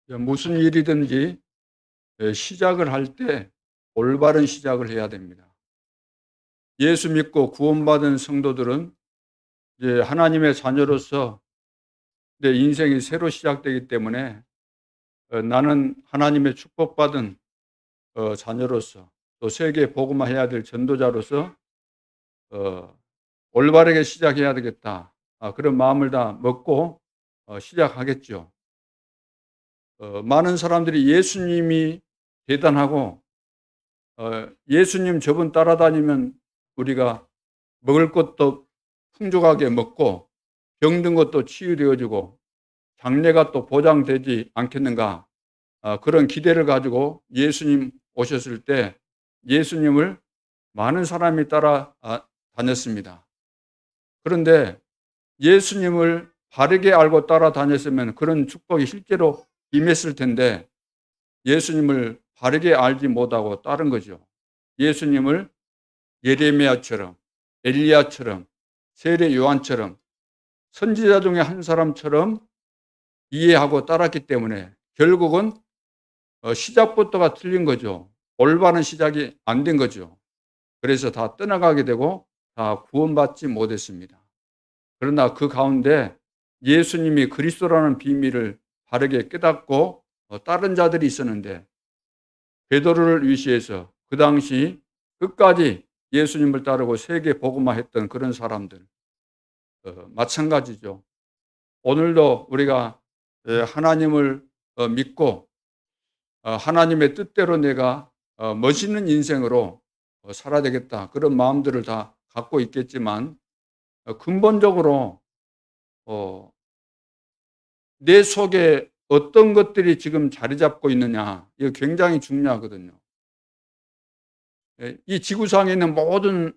무슨 일이든지 시작을 할 때 올바른 시작을 해야 됩니다. 예수 믿고 구원받은 성도들은 이제 하나님의 자녀로서 내 인생이 새로 시작되기 때문에 나는 하나님의 축복받은 자녀로서 또 세계에 복음화해야 될 전도자로서 어, 올바르게 시작해야 되겠다. 그런 마음을 다 먹고 시작하겠죠. 많은 사람들이 예수님이 대단하고 예수님 저분 따라다니면 우리가 먹을 것도 풍족하게 먹고 병든 것도 치유되어지고 장래가 또 보장되지 않겠는가. 그런 기대를 가지고 예수님 오셨을 때 예수님을 많은 사람이 따라 다녔습니다. 그런데 예수님을 바르게 알고 따라다녔으면 그런 축복이 실제로 임했을 텐데 예수님을 바르게 알지 못하고 따른 거죠. 예수님을 예레미야처럼 엘리야처럼 세례 요한처럼 선지자 중에 한 사람처럼 이해하고 따랐기 때문에 결국은 시작부터가 틀린 거죠. 올바른 시작이 안 된 거죠. 그래서 다 떠나가게 되고 다 구원받지 못했습니다. 그러나 그 가운데 예수님이 그리스도라는 비밀을 바르게 깨닫고 다른 자들이 있었는데 베드로를 위시해서 그 당시 끝까지 예수님을 따르고 세계 복음화했던 그런 사람들 마찬가지죠. 오늘도 우리가 하나님을 믿고 하나님의 뜻대로 내가 멋있는 인생으로 살아야 되겠다 그런 마음들을 다 갖고 있겠지만 근본적으로 내 속에 어떤 것들이 지금 자리 잡고 있느냐 이거 굉장히 중요하거든요. 이 지구상에 있는 모든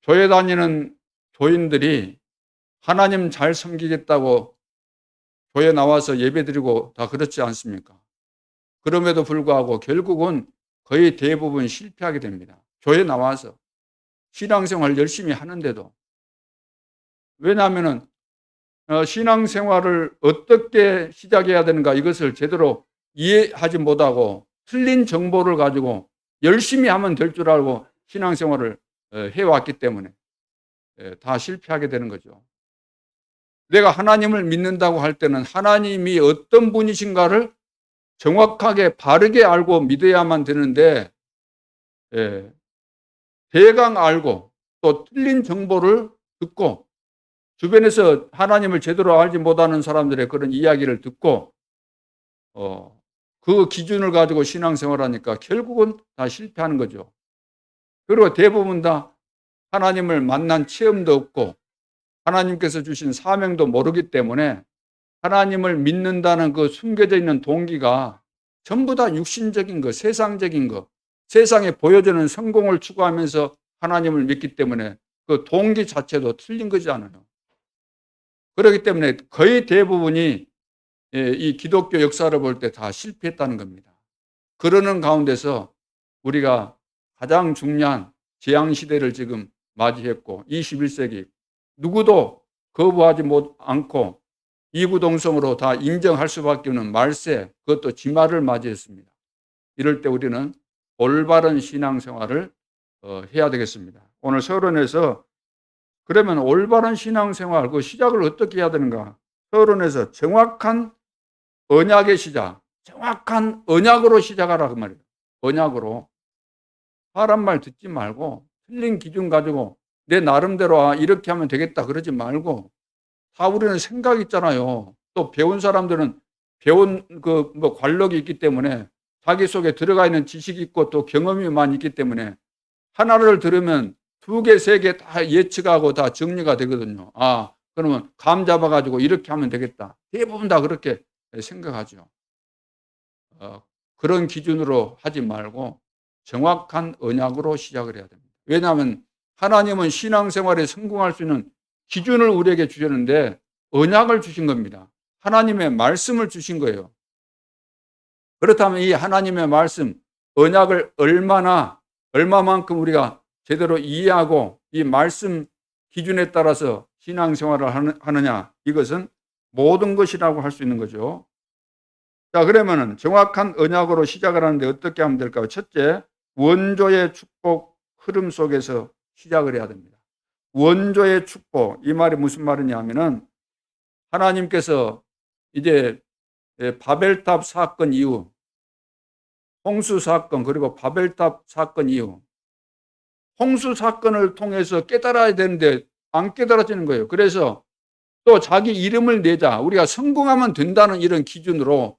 교회 다니는 교인들이 하나님 잘 섬기겠다고 교회 나와서 예배드리고 다 그렇지 않습니까? 그럼에도 불구하고 결국은 거의 대부분 실패하게 됩니다. 교회 나와서 신앙생활 열심히 하는데도. 왜냐하면 신앙생활을 어떻게 시작해야 되는가 이것을 제대로 이해하지 못하고 틀린 정보를 가지고 열심히 하면 될 줄 알고 신앙생활을 해왔기 때문에 다 실패하게 되는 거죠. 내가 하나님을 믿는다고 할 때는 하나님이 어떤 분이신가를 정확하게 바르게 알고 믿어야만 되는데 대강 알고 또 틀린 정보를 듣고 주변에서 하나님을 제대로 알지 못하는 사람들의 그런 이야기를 듣고 그 기준을 가지고 신앙생활하니까 결국은 다 실패하는 거죠. 그리고 대부분 다 하나님을 만난 체험도 없고 하나님께서 주신 사명도 모르기 때문에 하나님을 믿는다는 그 숨겨져 있는 동기가 전부 다 육신적인 것, 세상적인 것, 세상에 보여주는 성공을 추구하면서 하나님을 믿기 때문에 그 동기 자체도 틀린 거지 않아요. 그렇기 때문에 거의 대부분이 이 기독교 역사를 볼 때 다 실패했다는 겁니다. 그러는 가운데서 우리가 가장 중요한 재앙시대를 지금 맞이했고 21세기 누구도 거부하지 않고 이구동성으로 다 인정할 수밖에 없는 말세 그것도 지말을 맞이했습니다. 이럴 때 우리는 올바른 신앙생활을 해야 되겠습니다. 오늘 서론에서 그러면 올바른 신앙생활 그 시작을 어떻게 해야 되는가? 서론에서 정확한 언약의 시작, 정확한 언약으로 시작하라 그 말이에요. 언약으로 사람 말 듣지 말고 틀린 기준 가지고 내 나름대로 이렇게 하면 되겠다 그러지 말고 다 우리는 생각이 있잖아요. 또 배운 사람들은 배운 그 뭐 관록이 있기 때문에 자기 속에 들어가 있는 지식이 있고 또 경험이 많이 있기 때문에 하나를 들으면 두 개, 세 개 다 예측하고 다 정리가 되거든요. 그러면 감 잡아가지고 이렇게 하면 되겠다. 대부분 다 그렇게 생각하죠. 그런 기준으로 하지 말고 정확한 언약으로 시작을 해야 됩니다. 왜냐하면 하나님은 신앙생활에 성공할 수 있는 기준을 우리에게 주셨는데 언약을 주신 겁니다. 하나님의 말씀을 주신 거예요. 그렇다면 이 하나님의 말씀, 언약을 얼마만큼 우리가 제대로 이해하고 이 말씀 기준에 따라서 신앙생활을 하느냐 이것은 모든 것이라고 할 수 있는 거죠. 자, 그러면은 정확한 언약으로 시작을 하는데 어떻게 하면 될까요? 첫째, 원조의 축복 흐름 속에서 시작을 해야 됩니다. 원조의 축복, 이 말이 무슨 말이냐면은 하나님께서 이제 바벨탑 사건 이후, 홍수 사건, 그리고 바벨탑 사건 이후, 홍수 사건을 통해서 깨달아야 되는데 안 깨달아지는 거예요. 그래서 또 자기 이름을 내자, 우리가 성공하면 된다는 이런 기준으로,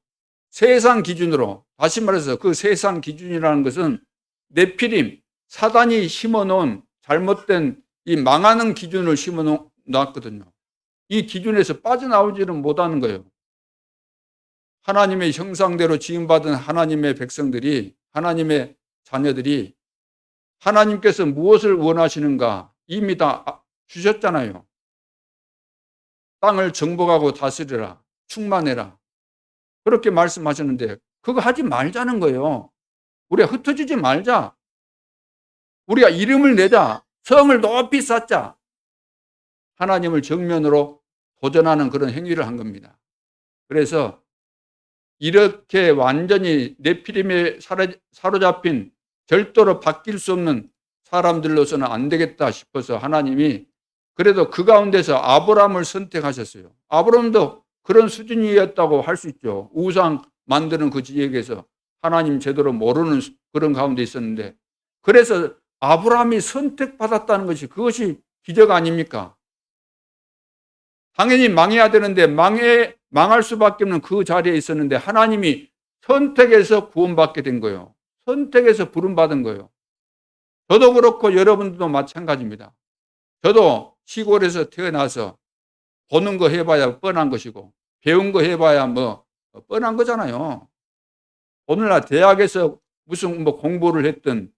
세상 기준으로, 다시 말해서 그 세상 기준이라는 것은 네피림, 사단이 심어놓은 잘못된 이 망하는 기준을 심어놨거든요. 이 기준에서 빠져나오지는 못하는 거예요. 하나님의 형상대로 지음받은 하나님의 백성들이, 하나님의 자녀들이 하나님께서 무엇을 원하시는가 이미 다 주셨잖아요. 땅을 정복하고 다스리라, 충만해라, 그렇게 말씀하셨는데 그거 하지 말자는 거예요. 우리가 흩어지지 말자. 우리가 이름을 내자. 성을 높이 쌓자. 하나님을 정면으로 도전하는 그런 행위를 한 겁니다. 그래서 이렇게 완전히 네피림에 사로잡힌 절도로 바뀔 수 없는 사람들로서는 안 되겠다 싶어서 하나님이 그래도 그 가운데서 아브라함을 선택하셨어요. 아브라함도 그런 수준이었다고 할 수 있죠. 우상 만드는 그 지역에서 하나님 제대로 모르는 그런 가운데 있었는데, 그래서 아브라함이 선택받았다는 것이, 그것이 기적 아닙니까? 당연히 망해야 되는데 망할 수밖에 없는 그 자리에 있었는데 하나님이 선택해서 구원받게 된 거예요. 선택해서 부름받은 거예요. 저도 그렇고 여러분들도 마찬가지입니다. 저도 시골에서 태어나서 보는 거 해봐야 뻔한 것이고 배운 거 해봐야 뭐 뻔한 거잖아요. 오늘날 대학에서 무슨 뭐 공부를 했든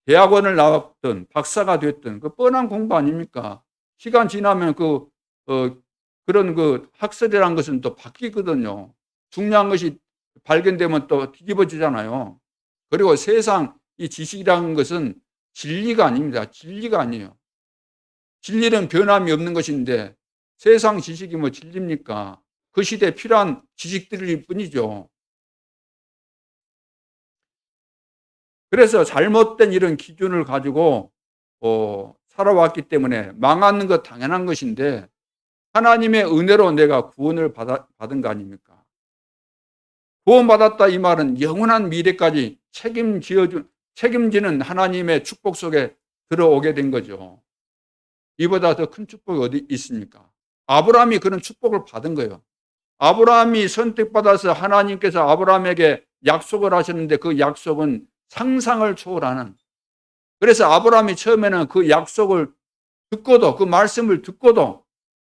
대학원을 나왔든 박사가 됐든 그 뻔한 공부 아닙니까? 시간 지나면 그런 그 학설이라는 것은 또 바뀌거든요. 중요한 것이 발견되면 또 뒤집어지잖아요. 그리고 세상 이 지식이라는 것은 진리가 아닙니다. 진리가 아니에요. 진리는 변함이 없는 것인데 세상 지식이 뭐 진리입니까? 그 시대에 필요한 지식들일 뿐이죠. 그래서 잘못된 이런 기준을 가지고 살아왔기 때문에 망하는 것 당연한 것인데 하나님의 은혜로 내가 구원을 받은 거 아닙니까? 구원받았다 이 말은 영원한 미래까지 책임지는 하나님의 축복 속에 들어오게 된 거죠. 이보다 더 큰 축복이 어디 있습니까? 아브라함이 그런 축복을 받은 거예요. 아브라함이 선택받아서 하나님께서 아브라함에게 약속을 하셨는데 그 약속은 상상을 초월하는, 그래서 아브라함이 처음에는 그 약속을 듣고도, 그 말씀을 듣고도,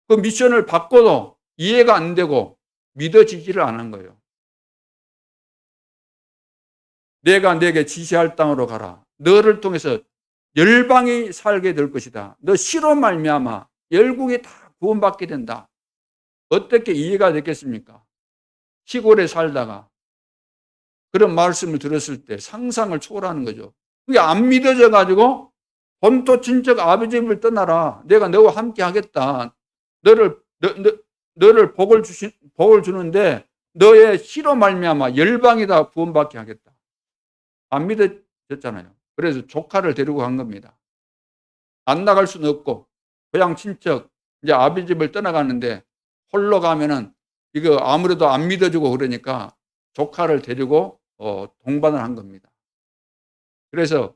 그 미션을 받고도 이해가 안 되고 믿어지지를 않은 거예요. 내가 내게 지시할 땅으로 가라. 너를 통해서 열방이 살게 될 것이다. 너 씨로 말미암아 열국이 다 구원받게 된다. 어떻게 이해가 됐겠습니까? 시골에 살다가 그런 말씀을 들었을 때 상상을 초월하는 거죠. 그게 안 믿어져 가지고 본토 친척 아버지 집을 떠나라. 내가 너와 함께 하겠다. 너를 복을 주는데 너의 씨로 말미암아 열방이 다 구원받게 하겠다. 안 믿어졌잖아요. 그래서 조카를 데리고 간 겁니다. 안 나갈 수는 없고 고향 친척 이제 아버지 집을 떠나가는데 홀로 가면은 이거 아무래도 안 믿어주고 그러니까 조카를 데리고 동반을 한 겁니다. 그래서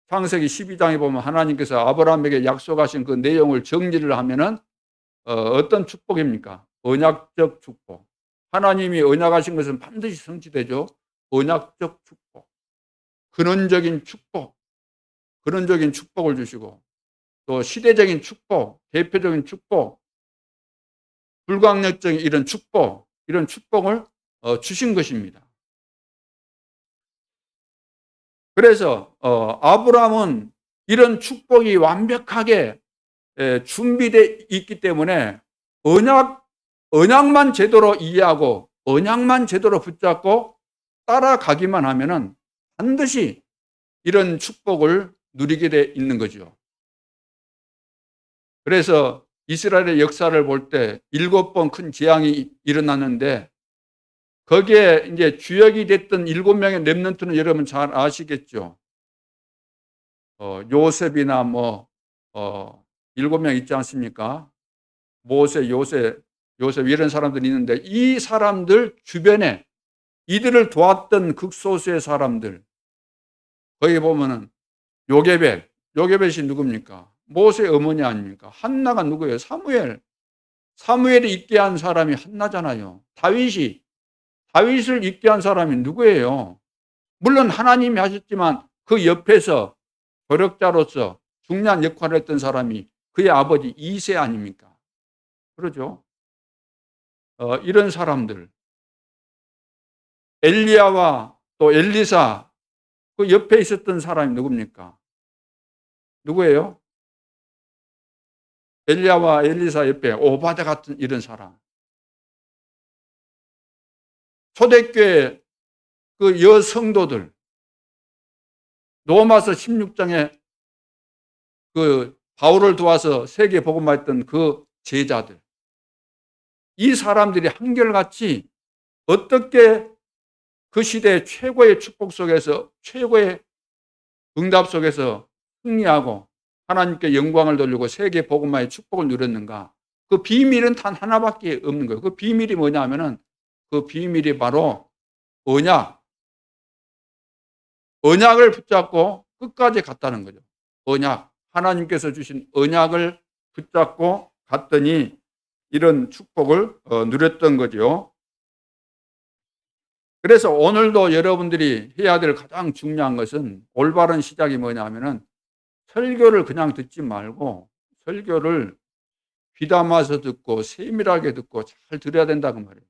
창세기 12장에 보면 하나님께서 아브라함에게 약속하신 그 내용을 정리를 하면은 어떤 축복입니까? 언약적 축복. 하나님이 언약하신 것은 반드시 성취되죠. 언약적 축복. 근원적인 축복. 근원적인 축복을 주시고 또 시대적인 축복, 대표적인 축복, 불강력적인 이런 축복을 주신 것입니다. 그래서 아브라함은 이런 축복이 완벽하게 준비되어 있기 때문에 언약만 제대로 이해하고 언약만 제대로 붙잡고 따라가기만 하면은 반드시 이런 축복을 누리게 돼 있는 거죠. 그래서 이스라엘의 역사를 볼 때 7번 큰 재앙이 일어났는데 거기에 이제 주역이 됐던 7명의 렘넌트는 여러분 잘 아시겠죠? 요셉이나 7명 있지 않습니까? 모세, 요셉 이런 사람들이 있는데, 이 사람들 주변에 이들을 도왔던 극소수의 사람들, 거기 보면은 요게벳이 누굽니까? 모세의 어머니 아닙니까? 한나가 누구예요? 사무엘이 있게 한 사람이 한나잖아요. 다윗을 있게 한 사람이 누구예요? 물론 하나님이 하셨지만 그 옆에서 조력자로서 중요한 역할을 했던 사람이 그의 아버지 이세 아닙니까? 그러죠. 이런 사람들, 엘리야와 또 엘리사, 그 옆에 있었던 사람이 누굽니까? 누구예요? 엘리야와 엘리사 옆에 오바데 같은 이런 사람. 초대교회 그 여성도들, 로마서 16장에 그 바울을 도와서 세계 복음화했던 그 제자들, 이 사람들이 한결같이 어떻게 그 시대의 최고의 축복 속에서, 최고의 응답 속에서 승리하고 하나님께 영광을 돌리고 세계 복음화의 축복을 누렸는가? 그 비밀은 단 하나밖에 없는 거예요. 그 비밀이 뭐냐면은, 그 비밀이 바로 언약을 붙잡고 끝까지 갔다는 거죠. 언약, 하나님께서 주신 언약을 붙잡고 갔더니 이런 축복을 누렸던 거죠. 그래서 오늘도 여러분들이 해야 될 가장 중요한 것은, 올바른 시작이 뭐냐면은 설교를 그냥 듣지 말고 설교를 귀담아서 듣고 세밀하게 듣고 잘 들어야 된다고 말이에요.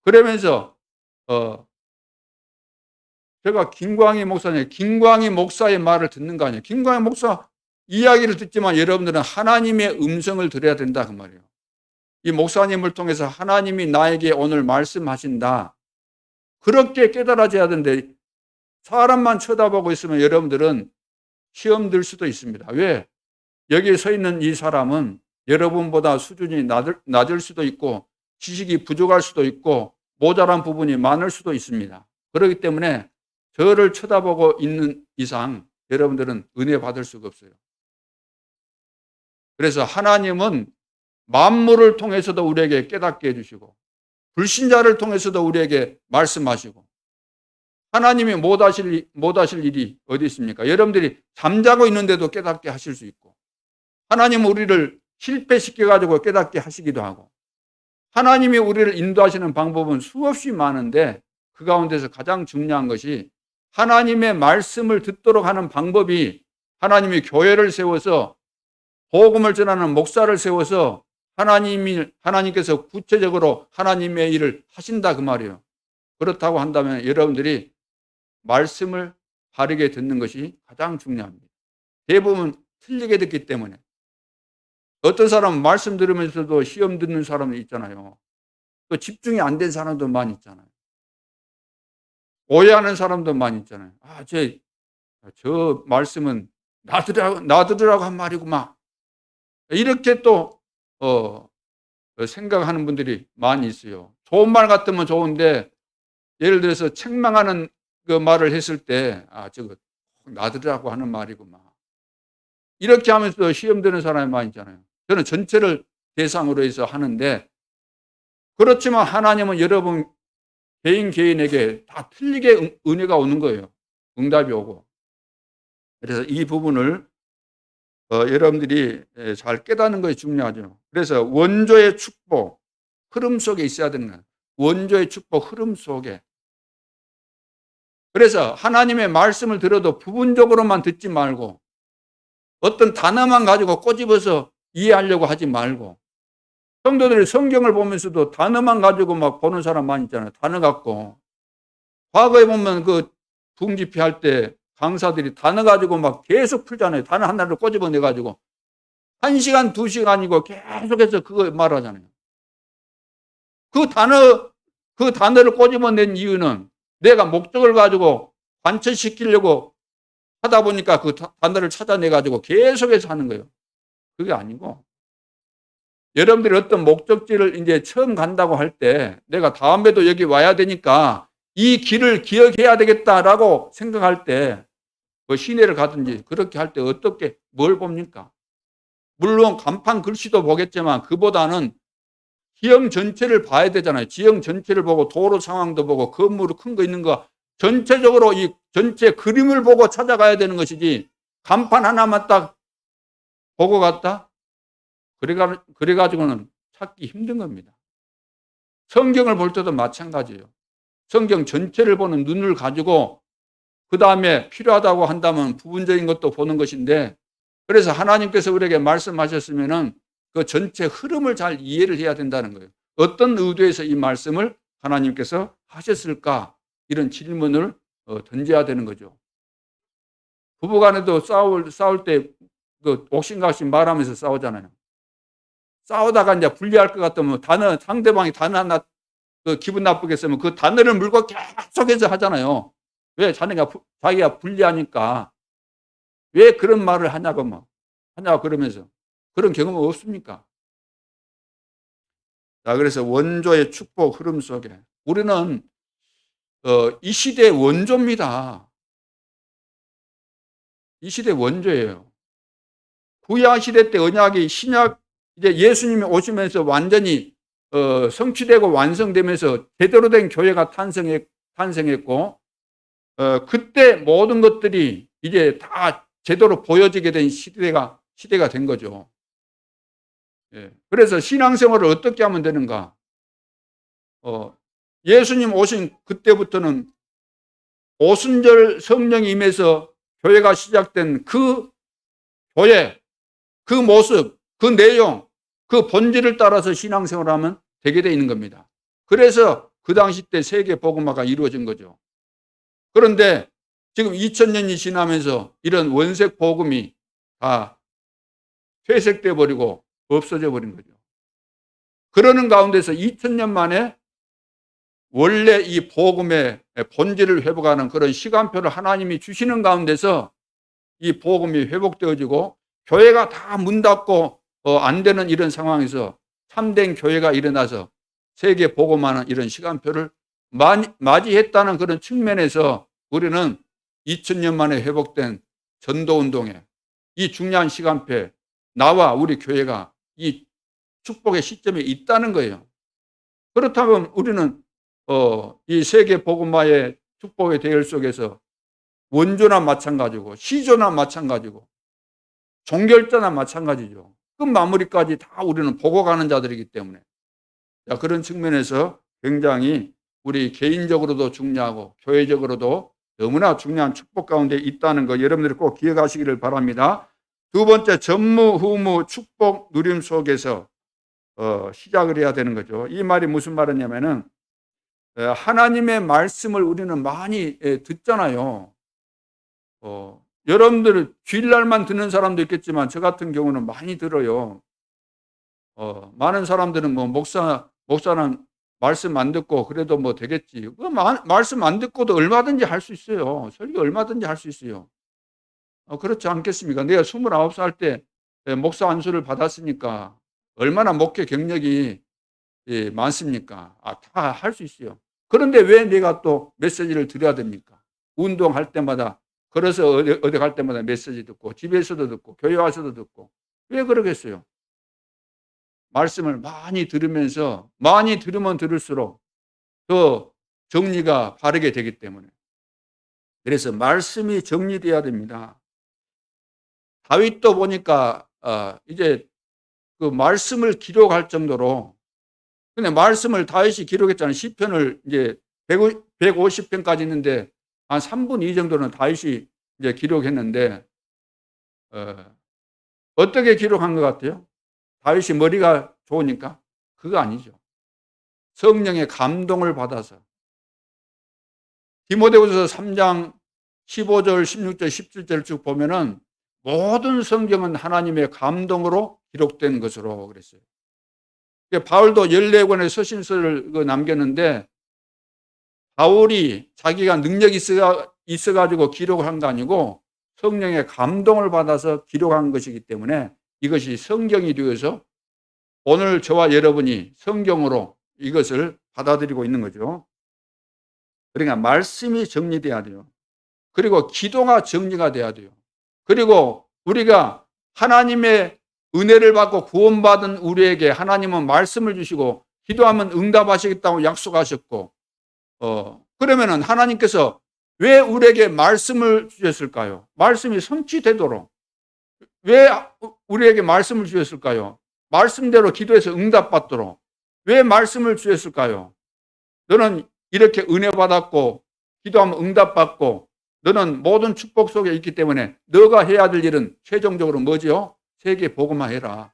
그러면서 제가 김광희 목사의 말을 듣는 거 아니에요. 김광희 목사 이야기를 듣지만 여러분들은 하나님의 음성을 들어야 된다 그 말이에요. 이 목사님을 통해서 하나님이 나에게 오늘 말씀하신다, 그렇게 깨달아져야 되는데, 사람만 쳐다보고 있으면 여러분들은 시험 들 수도 있습니다. 왜? 여기 서 있는 이 사람은 여러분보다 수준이 낮을 수도 있고 지식이 부족할 수도 있고 모자란 부분이 많을 수도 있습니다. 그렇기 때문에 저를 쳐다보고 있는 이상 여러분들은 은혜 받을 수가 없어요. 그래서 하나님은 만물을 통해서도 우리에게 깨닫게 해주시고 불신자를 통해서도 우리에게 말씀하시고, 하나님이 못하실 일이 어디 있습니까? 여러분들이 잠자고 있는데도 깨닫게 하실 수 있고, 하나님은 우리를 실패시켜가지고 깨닫게 하시기도 하고, 하나님이 우리를 인도하시는 방법은 수없이 많은데 그 가운데서 가장 중요한 것이 하나님의 말씀을 듣도록 하는 방법이, 하나님이 교회를 세워서 복음을 전하는 목사를 세워서 하나님께서 구체적으로 하나님의 일을 하신다 그 말이에요. 그렇다고 한다면 여러분들이 말씀을 바르게 듣는 것이 가장 중요합니다. 대부분 틀리게 듣기 때문에. 어떤 사람은 말씀 들으면서도 시험 듣는 사람이 있잖아요. 또 집중이 안 된 사람도 많이 있잖아요. 오해하는 사람도 많이 있잖아요. 저 말씀은 놔두라고 한 말이구만. 이렇게 또 생각하는 분들이 많이 있어요. 좋은 말 같으면 좋은데, 예를 들어서 책망하는 그 말을 했을 때 저거 놔두라고 하는 말이구만, 이렇게 하면서 시험 드는 사람이 많이 있잖아요. 저는 전체를 대상으로 해서 하는데, 그렇지만 하나님은 여러분 개인에게 다 틀리게 은혜가 오는 거예요. 응답이 오고. 그래서 이 부분을 여러분들이 잘 깨닫는 것이 중요하죠. 그래서 원조의 축복 흐름 속에 있어야 되는 거예요. 원조의 축복 흐름 속에. 그래서 하나님의 말씀을 들어도 부분적으로만 듣지 말고 어떤 단어만 가지고 꼬집어서 이해하려고 하지 말고, 성도들이 성경을 보면서도 단어만 가지고 막 보는 사람 많이 있잖아요. 단어 갖고. 과거에 보면 그 붕집회 할 때 강사들이 단어 가지고 막 계속 풀잖아요. 단어 하나를 꼬집어내 가지고 1시간, 2시간이고 계속해서 그거 말하잖아요. 그 단어를 꼬집어낸 이유는 내가 목적을 가지고 관철시키려고 하다 보니까 그 단어를 찾아내 가지고 계속해서 하는 거예요. 그게 아니고, 여러분들이 어떤 목적지를 이제 처음 간다고 할 때 내가 다음에도 여기 와야 되니까 이 길을 기억해야 되겠다라고 생각할 때 뭐 시내를 가든지 그렇게 할 때 어떻게 뭘 봅니까? 물론 간판 글씨도 보겠지만 그보다는 지형 전체를 봐야 되잖아요. 지형 전체를 보고 도로 상황도 보고 건물 큰 거 있는 거 전체적으로 이 전체 그림을 보고 찾아가야 되는 것이지 간판 하나만 딱 보고 갔다? 그래가지고는 찾기 힘든 겁니다. 성경을 볼 때도 마찬가지예요. 성경 전체를 보는 눈을 가지고 그 다음에 필요하다고 한다면 부분적인 것도 보는 것인데, 그래서 하나님께서 우리에게 말씀하셨으면은 그 전체 흐름을 잘 이해를 해야 된다는 거예요. 어떤 의도에서 이 말씀을 하나님께서 하셨을까? 이런 질문을 던져야 되는 거죠. 부부간에도 싸울 때 그 옥신각신 말하면서 싸우잖아요. 싸우다가 이제 분리할 것 같으면 상대방이 단어 하나 그 기분 나쁘게 쓰면 그 단어를 물고 계속해서 하잖아요. 왜? 자기가 불리하니까. 왜 그런 말을 하냐고 그러면서. 그런 경험은 없습니까? 자, 그래서 원조의 축복 흐름 속에 우리는 이 시대의 원조입니다. 이 시대의 원조예요. 구약 시대 때 언약이 신약 이제 예수님이 오시면서 완전히 성취되고 완성되면서 제대로 된 교회가 탄생했고 그때 모든 것들이 이제 다 제대로 보여지게 된 시대가 된 거죠. 예. 그래서 신앙생활을 어떻게 하면 되는가? 예수님 오신 그때부터는 오순절 성령이 임해서 교회가 시작된 그 교회, 그 모습, 그 내용, 그 본질을 따라서 신앙생활을 하면 되게 돼 있는 겁니다. 그래서 그 당시 때 세계 복음화가 이루어진 거죠. 그런데 지금 2000년이 지나면서 이런 원색 복음이 다 퇴색돼 버리고 없어져 버린 거죠. 그러는 가운데서 2000년 만에 원래 이 복음의 본질을 회복하는 그런 시간표를 하나님이 주시는 가운데서 이 복음이 회복되어지고 교회가 다 문 닫고 안 되는 이런 상황에서 참된 교회가 일어나서 세계 복음하는 이런 시간표를 맞이했다는 그런 측면에서 우리는 2000년 만에 회복된 전도운동에 이 중요한 시간표에 나와 우리 교회가 이 축복의 시점에 있다는 거예요. 그렇다면 우리는 이 세계 복음화의 축복의 대열 속에서 원조나 마찬가지고 시조나 마찬가지고 종결자나 마찬가지죠. 끝 마무리까지 다 우리는 보고 가는 자들이기 때문에 그런 측면에서 굉장히 우리 개인적으로도 중요하고 교회적으로도 너무나 중요한 축복 가운데 있다는 거 여러분들이 꼭 기억하시기를 바랍니다. 두 번째, 전무후무 축복 누림 속에서 시작을 해야 되는 거죠. 이 말이 무슨 말이냐면은 하나님의 말씀을 우리는 많이 듣잖아요. 여러분들 주일날만 듣는 사람도 있겠지만 저 같은 경우는 많이 들어요. 많은 사람들은 뭐 목사는 말씀 안 듣고 그래도 뭐 되겠지. 말씀 안 듣고도 얼마든지 할 수 있어요. 설교 얼마든지 할 수 있어요. 그렇지 않겠습니까? 내가 29살 때 목사 안수를 받았으니까 얼마나 목회 경력이 많습니까? 다 할 수 있어요. 그런데 왜 내가 또 메시지를 드려야 됩니까? 운동할 때마다, 걸어서 어디 갈 때마다 메시지 듣고, 집에서도 듣고, 교회 와서도 듣고. 왜 그러겠어요? 말씀을 많이 들으면서, 많이 들으면 들을수록 더 정리가 바르게 되기 때문에. 그래서 말씀이 정리돼야 됩니다. 다윗도 보니까 이제 그 말씀을 기록할 정도로, 근데 말씀을 다윗이 기록했잖아요. 시편을 이제 150편까지 있는데 한 3분의 2 정도는 다윗이 이제 기록했는데 어떻게 기록한 것 같아요? 다윗이 머리가 좋으니까? 그거 아니죠. 성령의 감동을 받아서. 디모데후서 3장 15절, 16절, 17절 쭉 보면은 모든 성경은 하나님의 감동으로 기록된 것으로 그랬어요. 바울도 14권의 서신서를 남겼는데 바울이 자기가 능력이 있어가지고 기록을 한 거 아니고 성령의 감동을 받아서 기록한 것이기 때문에 이것이 성경이 되어서 오늘 저와 여러분이 성경으로 이것을 받아들이고 있는 거죠. 그러니까 말씀이 정리돼야 돼요. 그리고 기도가 정리가 돼야 돼요. 그리고 우리가 하나님의 은혜를 받고 구원받은 우리에게 하나님은 말씀을 주시고 기도하면 응답하시겠다고 약속하셨고, 그러면은 하나님께서 왜 우리에게 말씀을 주셨을까요? 말씀이 성취되도록. 왜 우리에게 말씀을 주셨을까요? 말씀대로 기도해서 응답받도록. 왜 말씀을 주셨을까요? 너는 이렇게 은혜 받았고 기도하면 응답받고 너는 모든 축복 속에 있기 때문에 너가 해야 될 일은 최종적으로 뭐지요? 세계 복음화 해라.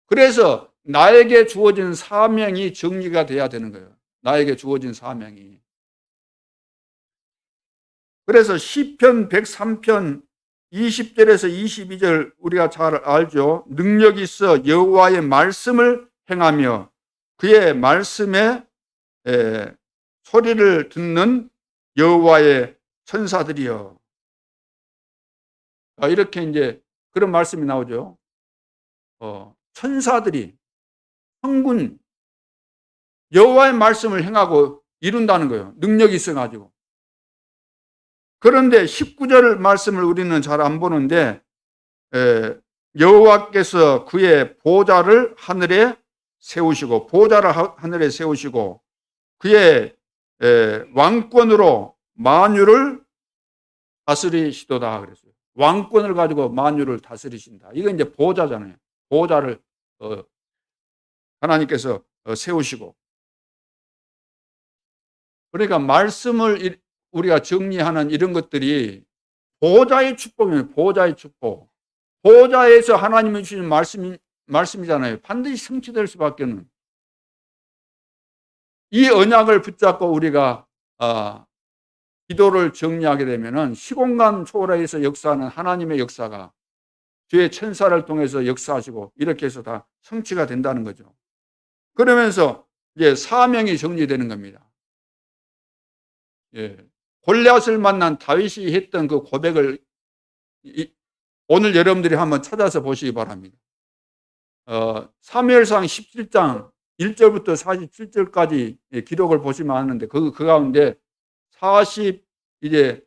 그래서 나에게 주어진 사명이 정리가 돼야 되는 거예요. 나에게 주어진 사명이. 그래서 시편 103편 20절에서 22절 우리가 잘 알죠. 능력 있어 여호와의 말씀을 행하며 그의 말씀에 소리를 듣는 여호와의 천사들이여. 이렇게 이제 그런 말씀이 나오죠. 천사들이 성군 여호와의 말씀을 행하고 이룬다는 거예요. 능력이 있어가지고. 그런데 19절 말씀을 우리는 잘 안 보는데 여호와께서 그의 보좌를 하늘에 세우시고 보좌를 하늘에 세우시고 그의 왕권으로 만유를 다스리시도다 그랬어요. 왕권을 가지고 만유를 다스리신다. 이거 이제 보좌잖아요. 보좌를 하나님께서 세우시고. 그러니까 말씀을 우리가 정리하는 이런 것들이 보좌의 축복이에요. 보좌의 축복. 보좌에서 하나님이 주신 말씀이잖아요. 반드시 성취될 수밖에는. 이 언약을 붙잡고 우리가 기도를 정리하게 되면은 시공간 초월해서 역사하는 하나님의 역사가 주의 천사를 통해서 역사하시고 이렇게 해서 다 성취가 된다는 거죠. 그러면서 이제 사명이 정리되는 겁니다. 예. 골리앗을 만난 다윗이 했던 그 고백을 오늘 여러분들이 한번 찾아서 보시기 바랍니다. 사무엘상 17장 1절부터 47절까지 기록을 보시면 아는데 그 가운데 45절부터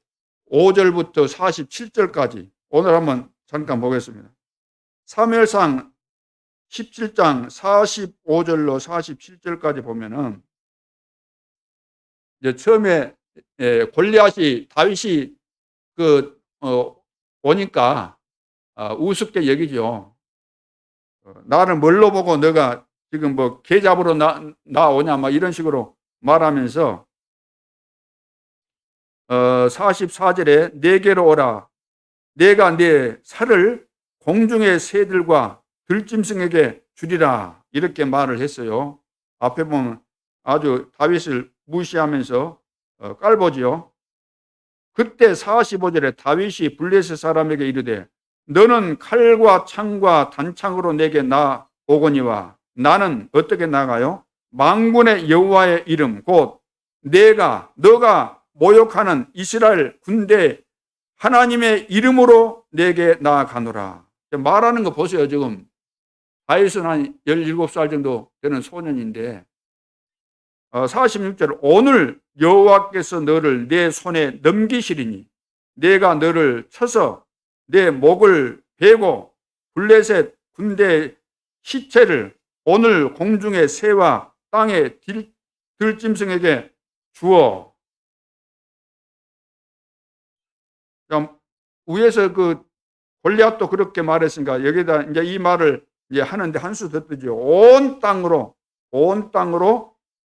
47절까지 오늘 한번 잠깐 보겠습니다. 사무엘상 17장 45절로 47절까지 보면은 이제 처음에 골리앗이 다윗이 오니까 우습게 여기죠. 나를 뭘로 보고 너가 지금 뭐 개 잡으러 나오냐 막 이런 식으로 말하면서 44절에 내게로 오라 내가 네 살을 공중의 새들과 들짐승에게 주리라 이렇게 말을 했어요. 앞에 보면 아주 다윗을 무시하면서 깔보지요. 그때 45절에 다윗이 블레셋 사람에게 이르되 너는 칼과 창과 단창으로 내게 나오거니와 나는 어떻게 나가요? 만군의 여호와의 이름 곧 너가 모욕하는 이스라엘 군대 하나님의 이름으로 내게 나아가노라. 말하는 거 보세요. 지금 다윗은 한 17살 정도 되는 소년인데 46절 오늘 여호와께서 너를 내 손에 넘기시리니 내가 너를 쳐서 내 목을 베고 블레셋 군대 시체를 오늘 공중의 새와 땅의 들짐승에게 주어. 위에서 그 골리앗도 그렇게 말했으니까 여기다 이제 이 말을 이제 하는데 한 수 더 뜨죠. 온 땅으로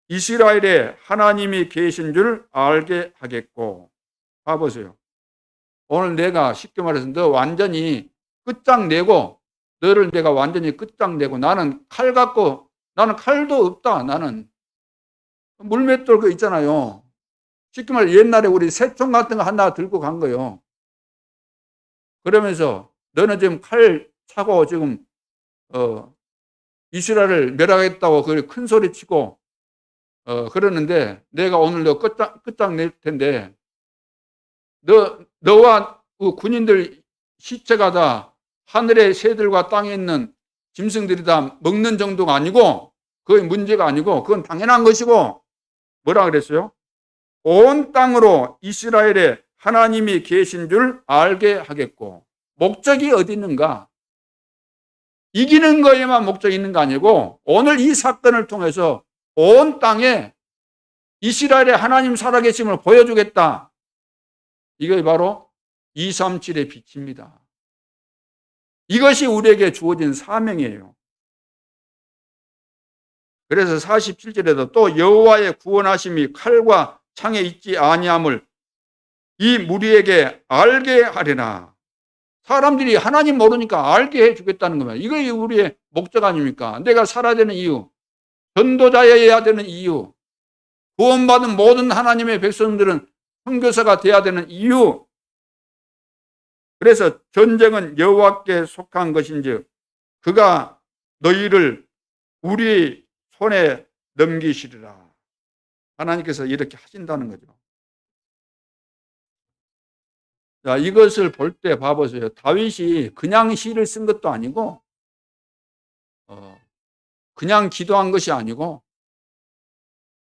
이스라엘에 하나님이 계신 줄 알게 하겠고. 봐보세요. 오늘 내가 쉽게 말해서 너 완전히 끝장내고 너를 내가 완전히 끝장내고 나는 칼도 없다. 나는 물맷돌 그 있잖아요. 쉽게 말해 옛날에 우리 새총 같은 거 하나 들고 간 거예요. 그러면서 너는 지금 칼 차고 지금 이스라엘을 멸하겠다고 큰 소리 치고 그러는데 내가 오늘 너 끝장낼 텐데 너와 그 군인들 시체가 다 하늘의 새들과 땅에 있는 짐승들이 다 먹는 정도가 아니고 그게 문제가 아니고 그건 당연한 것이고 뭐라 그랬어요? 온 땅으로 이스라엘에 하나님이 계신 줄 알게 하겠고 목적이 어디 있는가? 이기는 거에만 목적이 있는 거 아니고 오늘 이 사건을 통해서 온 땅에 이스라엘의 하나님 살아계심을 보여주겠다. 이게 바로 237의 빛입니다. 이것이 우리에게 주어진 사명이에요. 그래서 47절에도 또 여호와의 구원하심이 칼과 창에 있지 아니함을 이 무리에게 알게 하리라. 사람들이 하나님 모르니까 알게 해주겠다는 겁니다. 이게 우리의 목적 아닙니까? 내가 살아야 되는 이유, 전도자여야 되는 이유, 구원받은 모든 하나님의 백성들은 선교사가 돼야 되는 이유. 그래서 전쟁은 여호와께 속한 것인즉 그가 너희를 우리 손에 넘기시리라. 하나님께서 이렇게 하신다는 거죠. 자, 이것을 볼 때 봐보세요. 다윗이 그냥 시를 쓴 것도 아니고 그냥 기도한 것이 아니고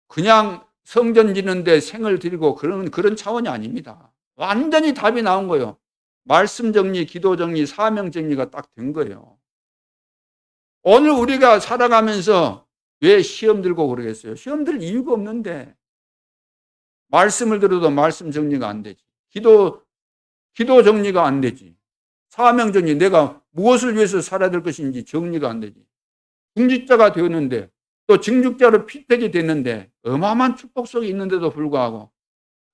그냥 성전 짓는데 생을 들이고 그런 차원이 아닙니다. 완전히 답이 나온 거예요. 말씀 정리, 기도 정리, 사명 정리가 딱 된 거예요. 오늘 우리가 살아가면서 왜 시험 들고 그러겠어요? 시험 들 이유가 없는데 말씀을 들어도 말씀 정리가 안 되지. 기도 정리가 안 되지. 사명 정리, 내가 무엇을 위해서 살아야 될 것인지 정리가 안 되지. 중직자가 되었는데 또 증직자로 피택이 됐는데 어마어마한 축복 속에 있는데도 불구하고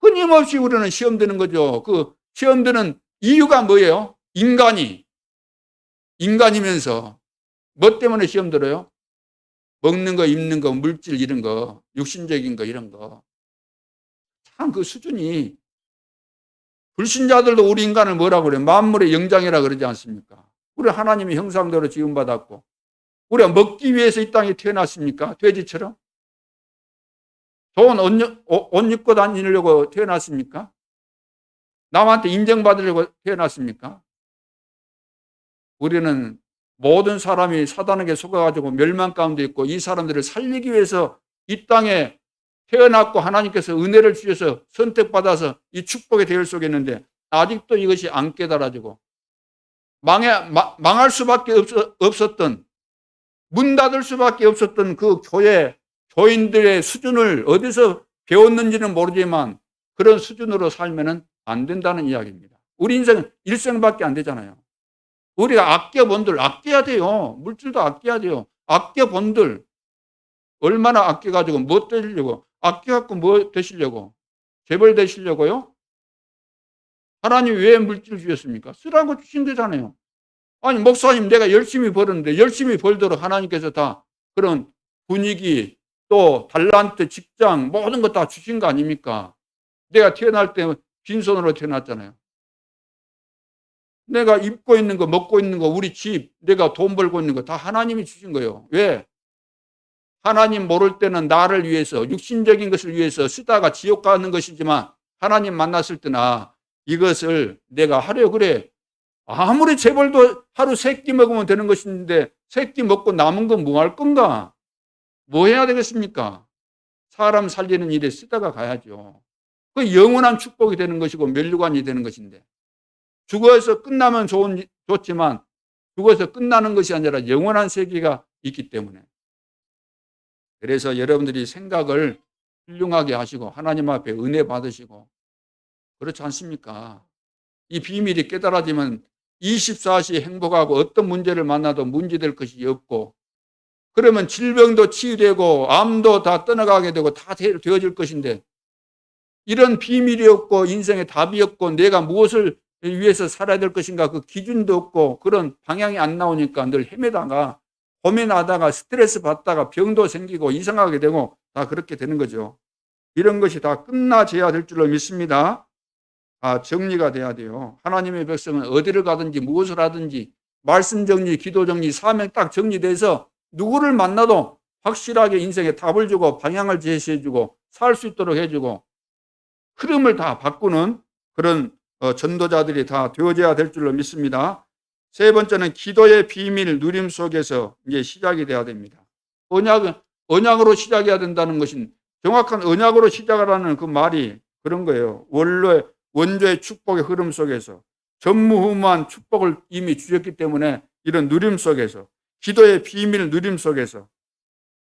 끊임없이 우리는 시험 드는 거죠. 그 시험 드는 이유가 뭐예요? 인간이면서 뭐 때문에 시험 들어요? 먹는 거, 입는 거, 물질 이런 거, 육신적인 거 이런 거. 참 그 수준이 불신자들도 우리 인간을 뭐라고 그래요? 만물의 영장이라 그러지 않습니까? 우리 하나님의 형상대로 지음받았고 우리가 먹기 위해서 이 땅에 태어났습니까? 돼지처럼? 좋은 옷 입고 다니려고 태어났습니까? 남한테 인정받으려고 태어났습니까? 우리는 모든 사람이 사단에게 속아가지고 멸망 가운데 있고 이 사람들을 살리기 위해서 이 땅에 태어났고 하나님께서 은혜를 주셔서 선택받아서 이 축복의 대열 속에 있는데 아직도 이것이 안 깨달아지고 망할 수밖에 없었던 문 닫을 수밖에 없었던 그 교인들의 수준을 어디서 배웠는지는 모르지만 그런 수준으로 살면은 안 된다는 이야기입니다. 우리 인생은 일생밖에 안 되잖아요. 우리가 아껴본들 아껴야 돼요. 물질도 아껴야 돼요. 아껴본들 얼마나 아껴가지고 뭐 되시려고 아껴갖고 뭐 되시려고 재벌 되시려고요? 하나님 왜 물질 주셨습니까? 쓰라고 주신 거잖아요. 아니 목사님 내가 열심히 벌었는데 열심히 벌도록 하나님께서 다 그런 분위기 또 달란트 직장 모든 것 다 주신 거 아닙니까? 내가 태어날 때 빈손으로 태어났잖아요. 내가 입고 있는 거 먹고 있는 거 우리 집 내가 돈 벌고 있는 거 다 하나님이 주신 거예요. 왜? 하나님 모를 때는 나를 위해서 육신적인 것을 위해서 쓰다가 지옥 가는 것이지만 하나님 만났을 때나 이것을 내가 하려 그래. 아무리 재벌도 하루 3끼 먹으면 되는 것인데 3끼 먹고 남은 건 뭐 할 건가? 뭐 해야 되겠습니까? 사람 살리는 일에 쓰다가 가야죠. 그 영원한 축복이 되는 것이고 면류관이 되는 것인데 죽어서 끝나면 좋지만 죽어서 끝나는 것이 아니라 영원한 세계가 있기 때문에 그래서 여러분들이 생각을 훌륭하게 하시고 하나님 앞에 은혜 받으시고 그렇지 않습니까? 이 비밀이 깨달아지면 24시 행복하고 어떤 문제를 만나도 문제될 것이 없고 그러면 질병도 치유되고 암도 다 떠나가게 되고 다 되어질 것인데 이런 비밀이 없고 인생에 답이 없고 내가 무엇을 위해서 살아야 될 것인가 그 기준도 없고 그런 방향이 안 나오니까 늘 헤매다가 고민하다가 스트레스 받다가 병도 생기고 이상하게 되고 다 그렇게 되는 거죠. 이런 것이 다 끝나져야 될 줄로 믿습니다. 정리가 돼야 돼요. 하나님의 백성은 어디를 가든지 무엇을 하든지 말씀 정리, 기도 정리, 사명 딱 정리돼서 누구를 만나도 확실하게 인생에 답을 주고 방향을 제시해주고 살 수 있도록 해주고 흐름을 다 바꾸는 그런 전도자들이 다 되어져야 될 줄로 믿습니다. 세 번째는 기도의 비밀 누림 속에서 이제 시작이 돼야 됩니다. 언약으로 시작해야 된다는 것은 정확한 언약으로 시작하라는 그 말이 그런 거예요. 원조의 축복의 흐름 속에서 전무후무한 축복을 이미 주셨기 때문에 이런 누림 속에서 기도의 비밀 누림 속에서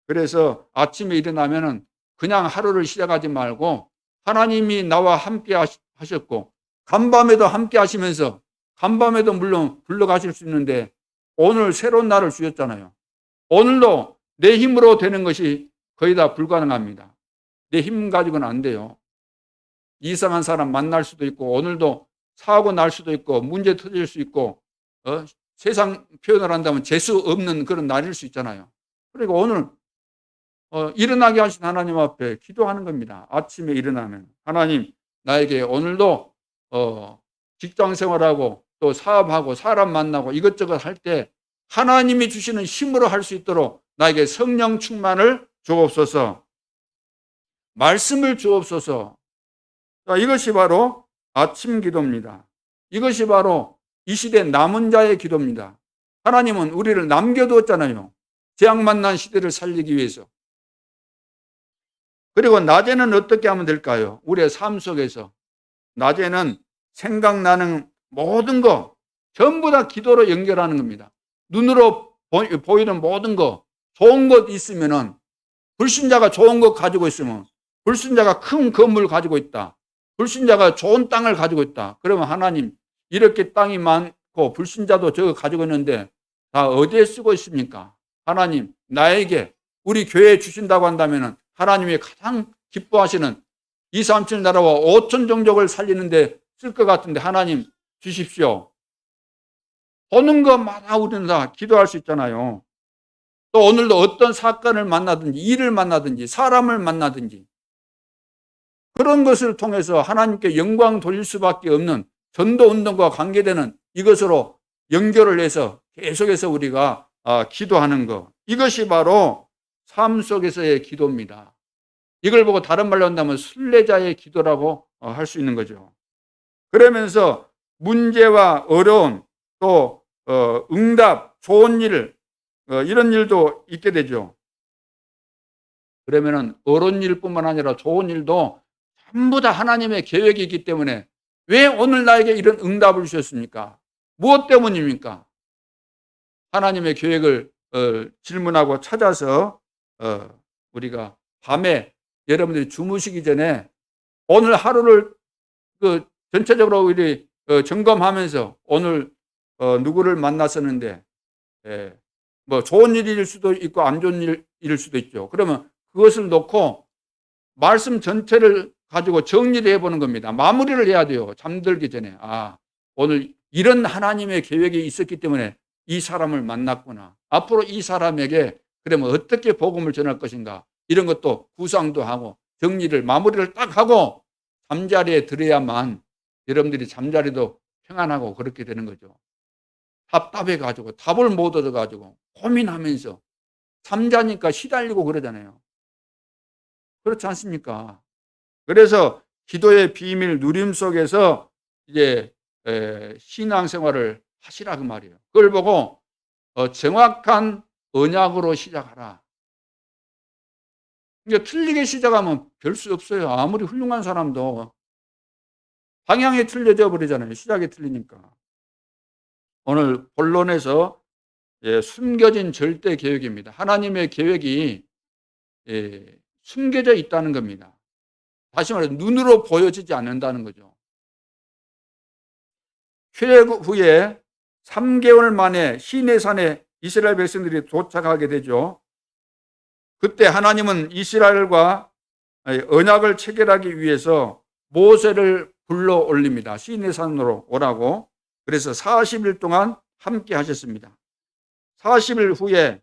그래서 아침에 일어나면은 그냥 하루를 시작하지 말고 하나님이 나와 함께 하셨고 간밤에도 함께 하시면서 간밤에도 물론 불러가실 수 있는데 오늘 새로운 날을 주셨잖아요. 오늘도 내 힘으로 되는 것이 거의 다 불가능합니다. 내 힘 가지고는 안 돼요. 이상한 사람 만날 수도 있고 오늘도 사고 날 수도 있고 문제 터질 수 있고 세상 표현을 한다면 재수 없는 그런 날일 수 있잖아요. 그러니까 오늘 일어나게 하신 하나님 앞에 기도하는 겁니다. 아침에 일어나면 하나님 나에게 오늘도 직장 생활하고 또 사업하고 사람 만나고 이것저것 할 때 하나님이 주시는 힘으로 할 수 있도록 나에게 성령 충만을 주옵소서. 말씀을 주옵소서. 자, 이것이 바로 아침 기도입니다. 이것이 바로 이 시대 남은 자의 기도입니다. 하나님은 우리를 남겨두었잖아요. 재앙 만난 시대를 살리기 위해서. 그리고 낮에는 어떻게 하면 될까요? 우리의 삶 속에서 낮에는 생각나는 모든 거 전부 다 기도로 연결하는 겁니다. 눈으로 보이는 모든 거 좋은 것 있으면은 불신자가 좋은 것 가지고 있으면 불신자가 큰 건물 가지고 있다. 불신자가 좋은 땅을 가지고 있다. 그러면 하나님 이렇게 땅이 많고 불신자도 저거 가지고 있는데 다 어디에 쓰고 있습니까? 하나님 나에게 우리 교회에 주신다고 한다면 하나님이 가장 기뻐하시는 2, 3, 7 나라와 5천 종족을 살리는데 쓸 것 같은데 하나님 주십시오. 보는 것마다 우리는 다 기도할 수 있잖아요. 또 오늘도 어떤 사건을 만나든지 일을 만나든지 사람을 만나든지 그런 것을 통해서 하나님께 영광 돌릴 수밖에 없는 전도운동과 관계되는 이것으로 연결을 해서 계속해서 우리가 기도하는 것. 이것이 바로 삶 속에서의 기도입니다. 이걸 보고 다른 말로 한다면 순례자의 기도라고 할 수 있는 거죠. 그러면서 문제와 어려움 또 응답, 좋은 일 이런 일도 있게 되죠. 그러면은 어려운 일뿐만 아니라 좋은 일도 전부 다 하나님의 계획이 있기 때문에 왜 오늘 나에게 이런 응답을 주셨습니까? 무엇 때문입니까? 하나님의 계획을 질문하고 찾아서 우리가 밤에 여러분들이 주무시기 전에 오늘 하루를 전체적으로 우리 점검하면서 오늘 누구를 만났었는데 뭐 좋은 일일 수도 있고 안 좋은 일일 수도 있죠. 그러면 그것을 놓고 말씀 전체를 가지고 정리를 해보는 겁니다. 마무리를 해야 돼요. 잠들기 전에. 오늘 이런 하나님의 계획이 있었기 때문에 이 사람을 만났구나. 앞으로 이 사람에게 그러면 어떻게 복음을 전할 것인가. 이런 것도 구상도 하고 정리를 마무리를 딱 하고 잠자리에 들어야만 여러분들이 잠자리도 평안하고 그렇게 되는 거죠. 답답해가지고 답을 못 얻어가지고 고민하면서 잠자니까 시달리고 그러잖아요. 그렇지 않습니까? 그래서 기도의 비밀 누림 속에서 이제 신앙생활을 하시라 그 말이에요. 그걸 보고 정확한 언약으로 시작하라. 그러니까 틀리게 시작하면 별 수 없어요. 아무리 훌륭한 사람도 방향이 틀려져 버리잖아요. 시작이 틀리니까. 오늘 본론에서 숨겨진 절대 계획입니다. 하나님의 계획이 숨겨져 있다는 겁니다. 다시 말해서 눈으로 보여지지 않는다는 거죠. 출애굽 후에 3개월 만에 시내산에 이스라엘 백성들이 도착하게 되죠. 그때 하나님은 이스라엘과 언약을 체결하기 위해서 모세를 불러 올립니다. 시내산으로 오라고. 그래서 40일 동안 함께 하셨습니다. 40일 후에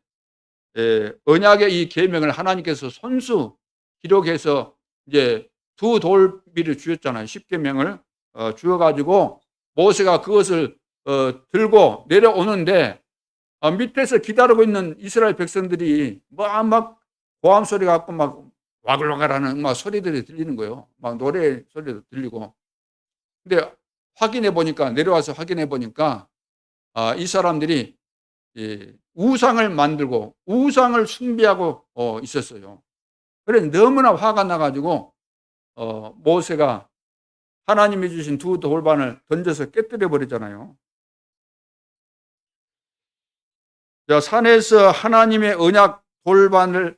언약의 이 계명을 하나님께서 손수 기록해서 이제 두 돌비를 주셨잖아요. 10계명을 주어가지고 모세가 그것을 들고 내려오는데 밑에서 기다리고 있는 이스라엘 백성들이 막 고함 소리 갖고 막 와글와글하는 막 소리들이 들리는 거예요. 막 노래 소리도 들리고. 근데 확인해 보니까 내려와서 확인해 보니까 이 사람들이 우상을 만들고 우상을 숭배하고 있었어요. 그래서 너무나 화가 나가지고 모세가 하나님이 주신 두 돌반을 던져서 깨뜨려 버리잖아요. 산에서 하나님의 언약 돌반을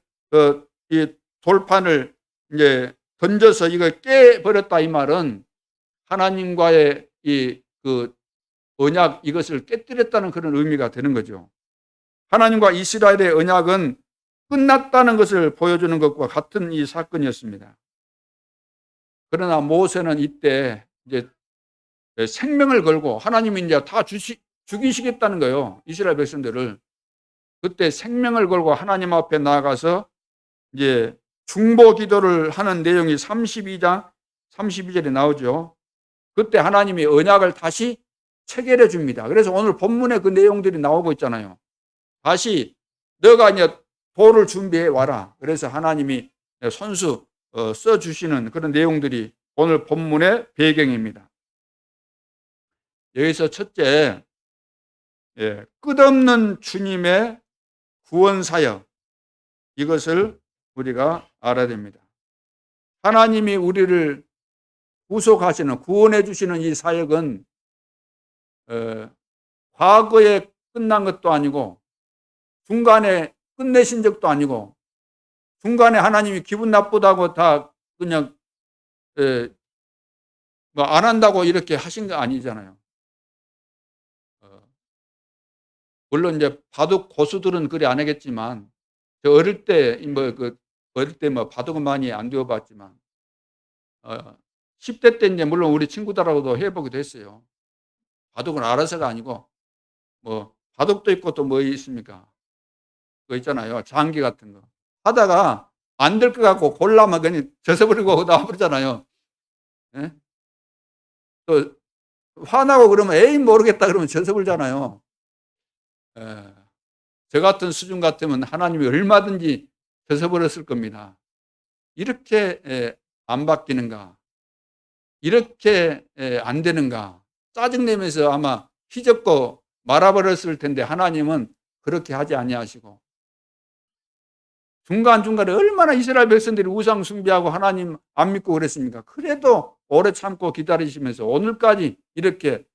이 돌판을 이제 던져서 이거 깨버렸다 이 말은 하나님과의 그 언약 이것을 깨뜨렸다는 그런 의미가 되는 거죠. 하나님과 이스라엘의 언약은 끝났다는 것을 보여주는 것과 같은 이 사건이었습니다. 그러나 모세는 이때 이제 생명을 걸고 하나님이 이제 다 죽이시겠다는 거예요. 이스라엘 백성들을. 그때 생명을 걸고 하나님 앞에 나아가서 이제 중보 기도를 하는 내용이 32장 32절에 나오죠. 그때 하나님이 언약을 다시 체결해 줍니다. 그래서 오늘 본문에 그 내용들이 나오고 있잖아요. 다시 너가 이제 돌을 준비해 와라. 그래서 하나님이 손수 써주시는 그런 내용들이 오늘 본문의 배경입니다. 여기서 첫째, 끝없는 주님의 구원 사역, 이것을 우리가 알아야 됩니다. 하나님이 우리를 구속하시는, 구원해 주시는 이 사역은 과거에 끝난 것도 아니고 중간에 끝내신 적도 아니고 중간에 하나님이 기분 나쁘다고 다 그냥 뭐 안 한다고 이렇게 하신 거 아니잖아요. 물론 이제 바둑 고수들은 그리 안 하겠지만 저 어릴 때 바둑은 많이 안 되어봤지만 10대 때 이제 물론 우리 친구들하고도 해보기도 했어요. 바둑은 알아서가 아니고 뭐 바둑도 있고 또 뭐 있습니까? 그거 있잖아요. 장기 같은 거 하다가 안 될 것 같고 골라면 그냥 져서버리고 나와버리잖아요. 예? 또 화나고 그러면 에이 모르겠다 그러면 져서버리잖아요. 저 같은 수준 같으면 하나님이 얼마든지 져서버렸을 겁니다. 이렇게 안 바뀌는가? 이렇게 안 되는가? 짜증내면서 아마 휘젓고 말아버렸을 텐데 하나님은 그렇게 하지 아니하시고 중간중간에 얼마나 이스라엘 백성들이 우상 숭배하고 하나님 안 믿고 그랬습니까? 그래도 오래 참고 기다리시면서 오늘까지 이렇게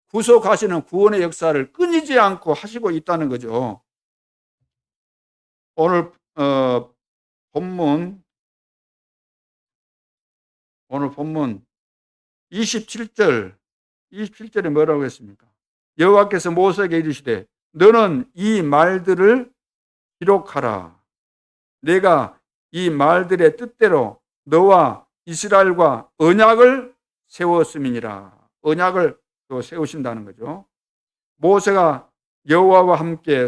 구속하시는 구원의 역사를 끊이지 않고 하시고 있다는 거죠. 오늘 본문 27절에 뭐라고 했습니까? 여호와께서 모세에게 이르시되 너는 이 말들을 기록하라. 내가 이 말들의 뜻대로 너와 이스라엘과 언약을 세웠음이니라. 언약을 또 세우신다는 거죠. 모세가 여호와와 함께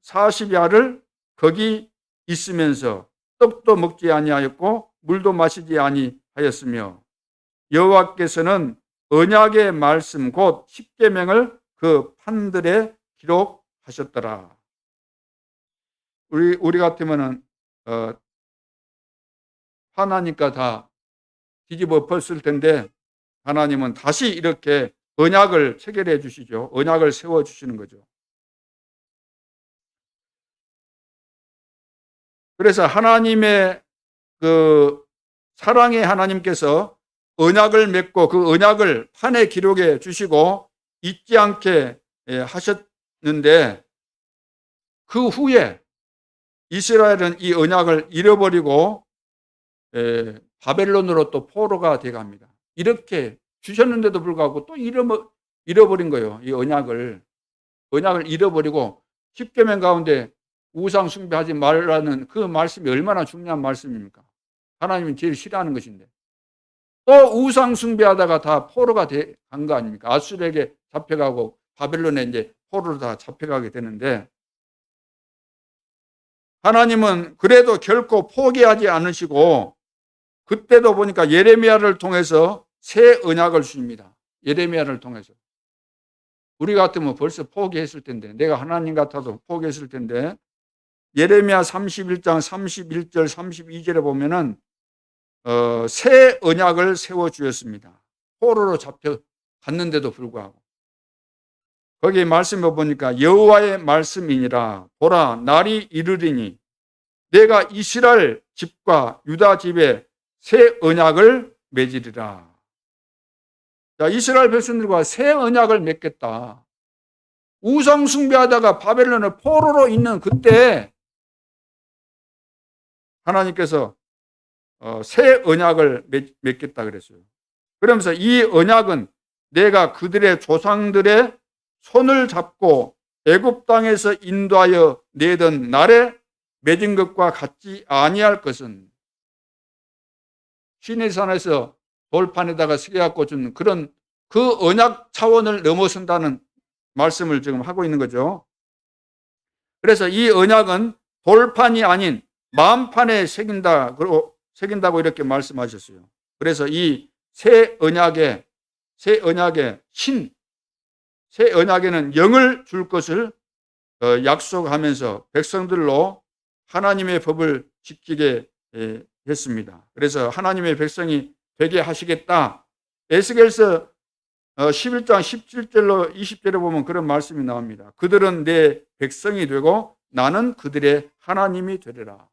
40야를 거기 있으면서 떡도 먹지 아니하였고 물도 마시지 아니하였으며 여호와께서는 언약의 말씀 곧 십계명을 그 판들에 기록하셨더라. 우리 같으면은 화나니까 다 뒤집어 엎었을 텐데 하나님은 다시 이렇게 언약을 체결해 주시죠. 언약을 세워 주시는 거죠. 그래서 하나님의 그 사랑의 하나님께서 언약을 맺고 그 언약을 판에 기록해 주시고 잊지 않게 하셨는데 그 후에 이스라엘은 이 언약을 잃어버리고 바벨론으로 또 포로가 돼갑니다. 이렇게 주셨는데도 불구하고 또 잃어버린 거예요. 이 언약을 잃어버리고 십계명 가운데 우상 숭배하지 말라는 그 말씀이 얼마나 중요한 말씀입니까? 하나님이 제일 싫어하는 것인데 또 우상 숭배하다가 다 포로가 간 거 아닙니까? 아수르에게 잡혀가고 바벨론에 이제 포로로 다 잡혀가게 되는데 하나님은 그래도 결코 포기하지 않으시고 그때도 보니까 예레미야를 통해서 새 언약을 주십니다. 예레미야를 통해서. 우리 같으면 벌써 포기했을 텐데 내가 하나님 같아도 포기했을 텐데 예레미야 31장 31절 32절에 보면은 새 언약을 세워주었습니다. 포로로 잡혀갔는데도 불구하고 거기 말씀을 보니까 여호와의 말씀이니라. 보라, 날이 이르리니 내가 이스라엘 집과 유다 집에 새 언약을 맺으리라. 자, 이스라엘 백성들과 새 언약을 맺겠다. 우상 숭배하다가 바벨론의 포로로 있는 그때 하나님께서 새 언약을 맺겠다 그랬어요. 그러면서 이 언약은 내가 그들의 조상들의 손을 잡고 애굽 땅에서 인도하여 내던 날에 맺은 것과 같지 아니할 것은, 시내산에서 돌판에다가 새겨갖고 준 그런 그 언약 차원을 넘어선다는 말씀을 지금 하고 있는 거죠. 그래서 이 언약은 돌판이 아닌 만판에 새긴다고 이렇게 말씀하셨어요. 그래서 이 새 언약의 새 언약에는 영을 줄 것을 약속하면서 백성들로 하나님의 법을 지키게 했습니다. 그래서 하나님의 백성이 되게 하시겠다. 에스겔서 11장 17절로 20절에 보면 그런 말씀이 나옵니다. 그들은 내 백성이 되고 나는 그들의 하나님이 되리라.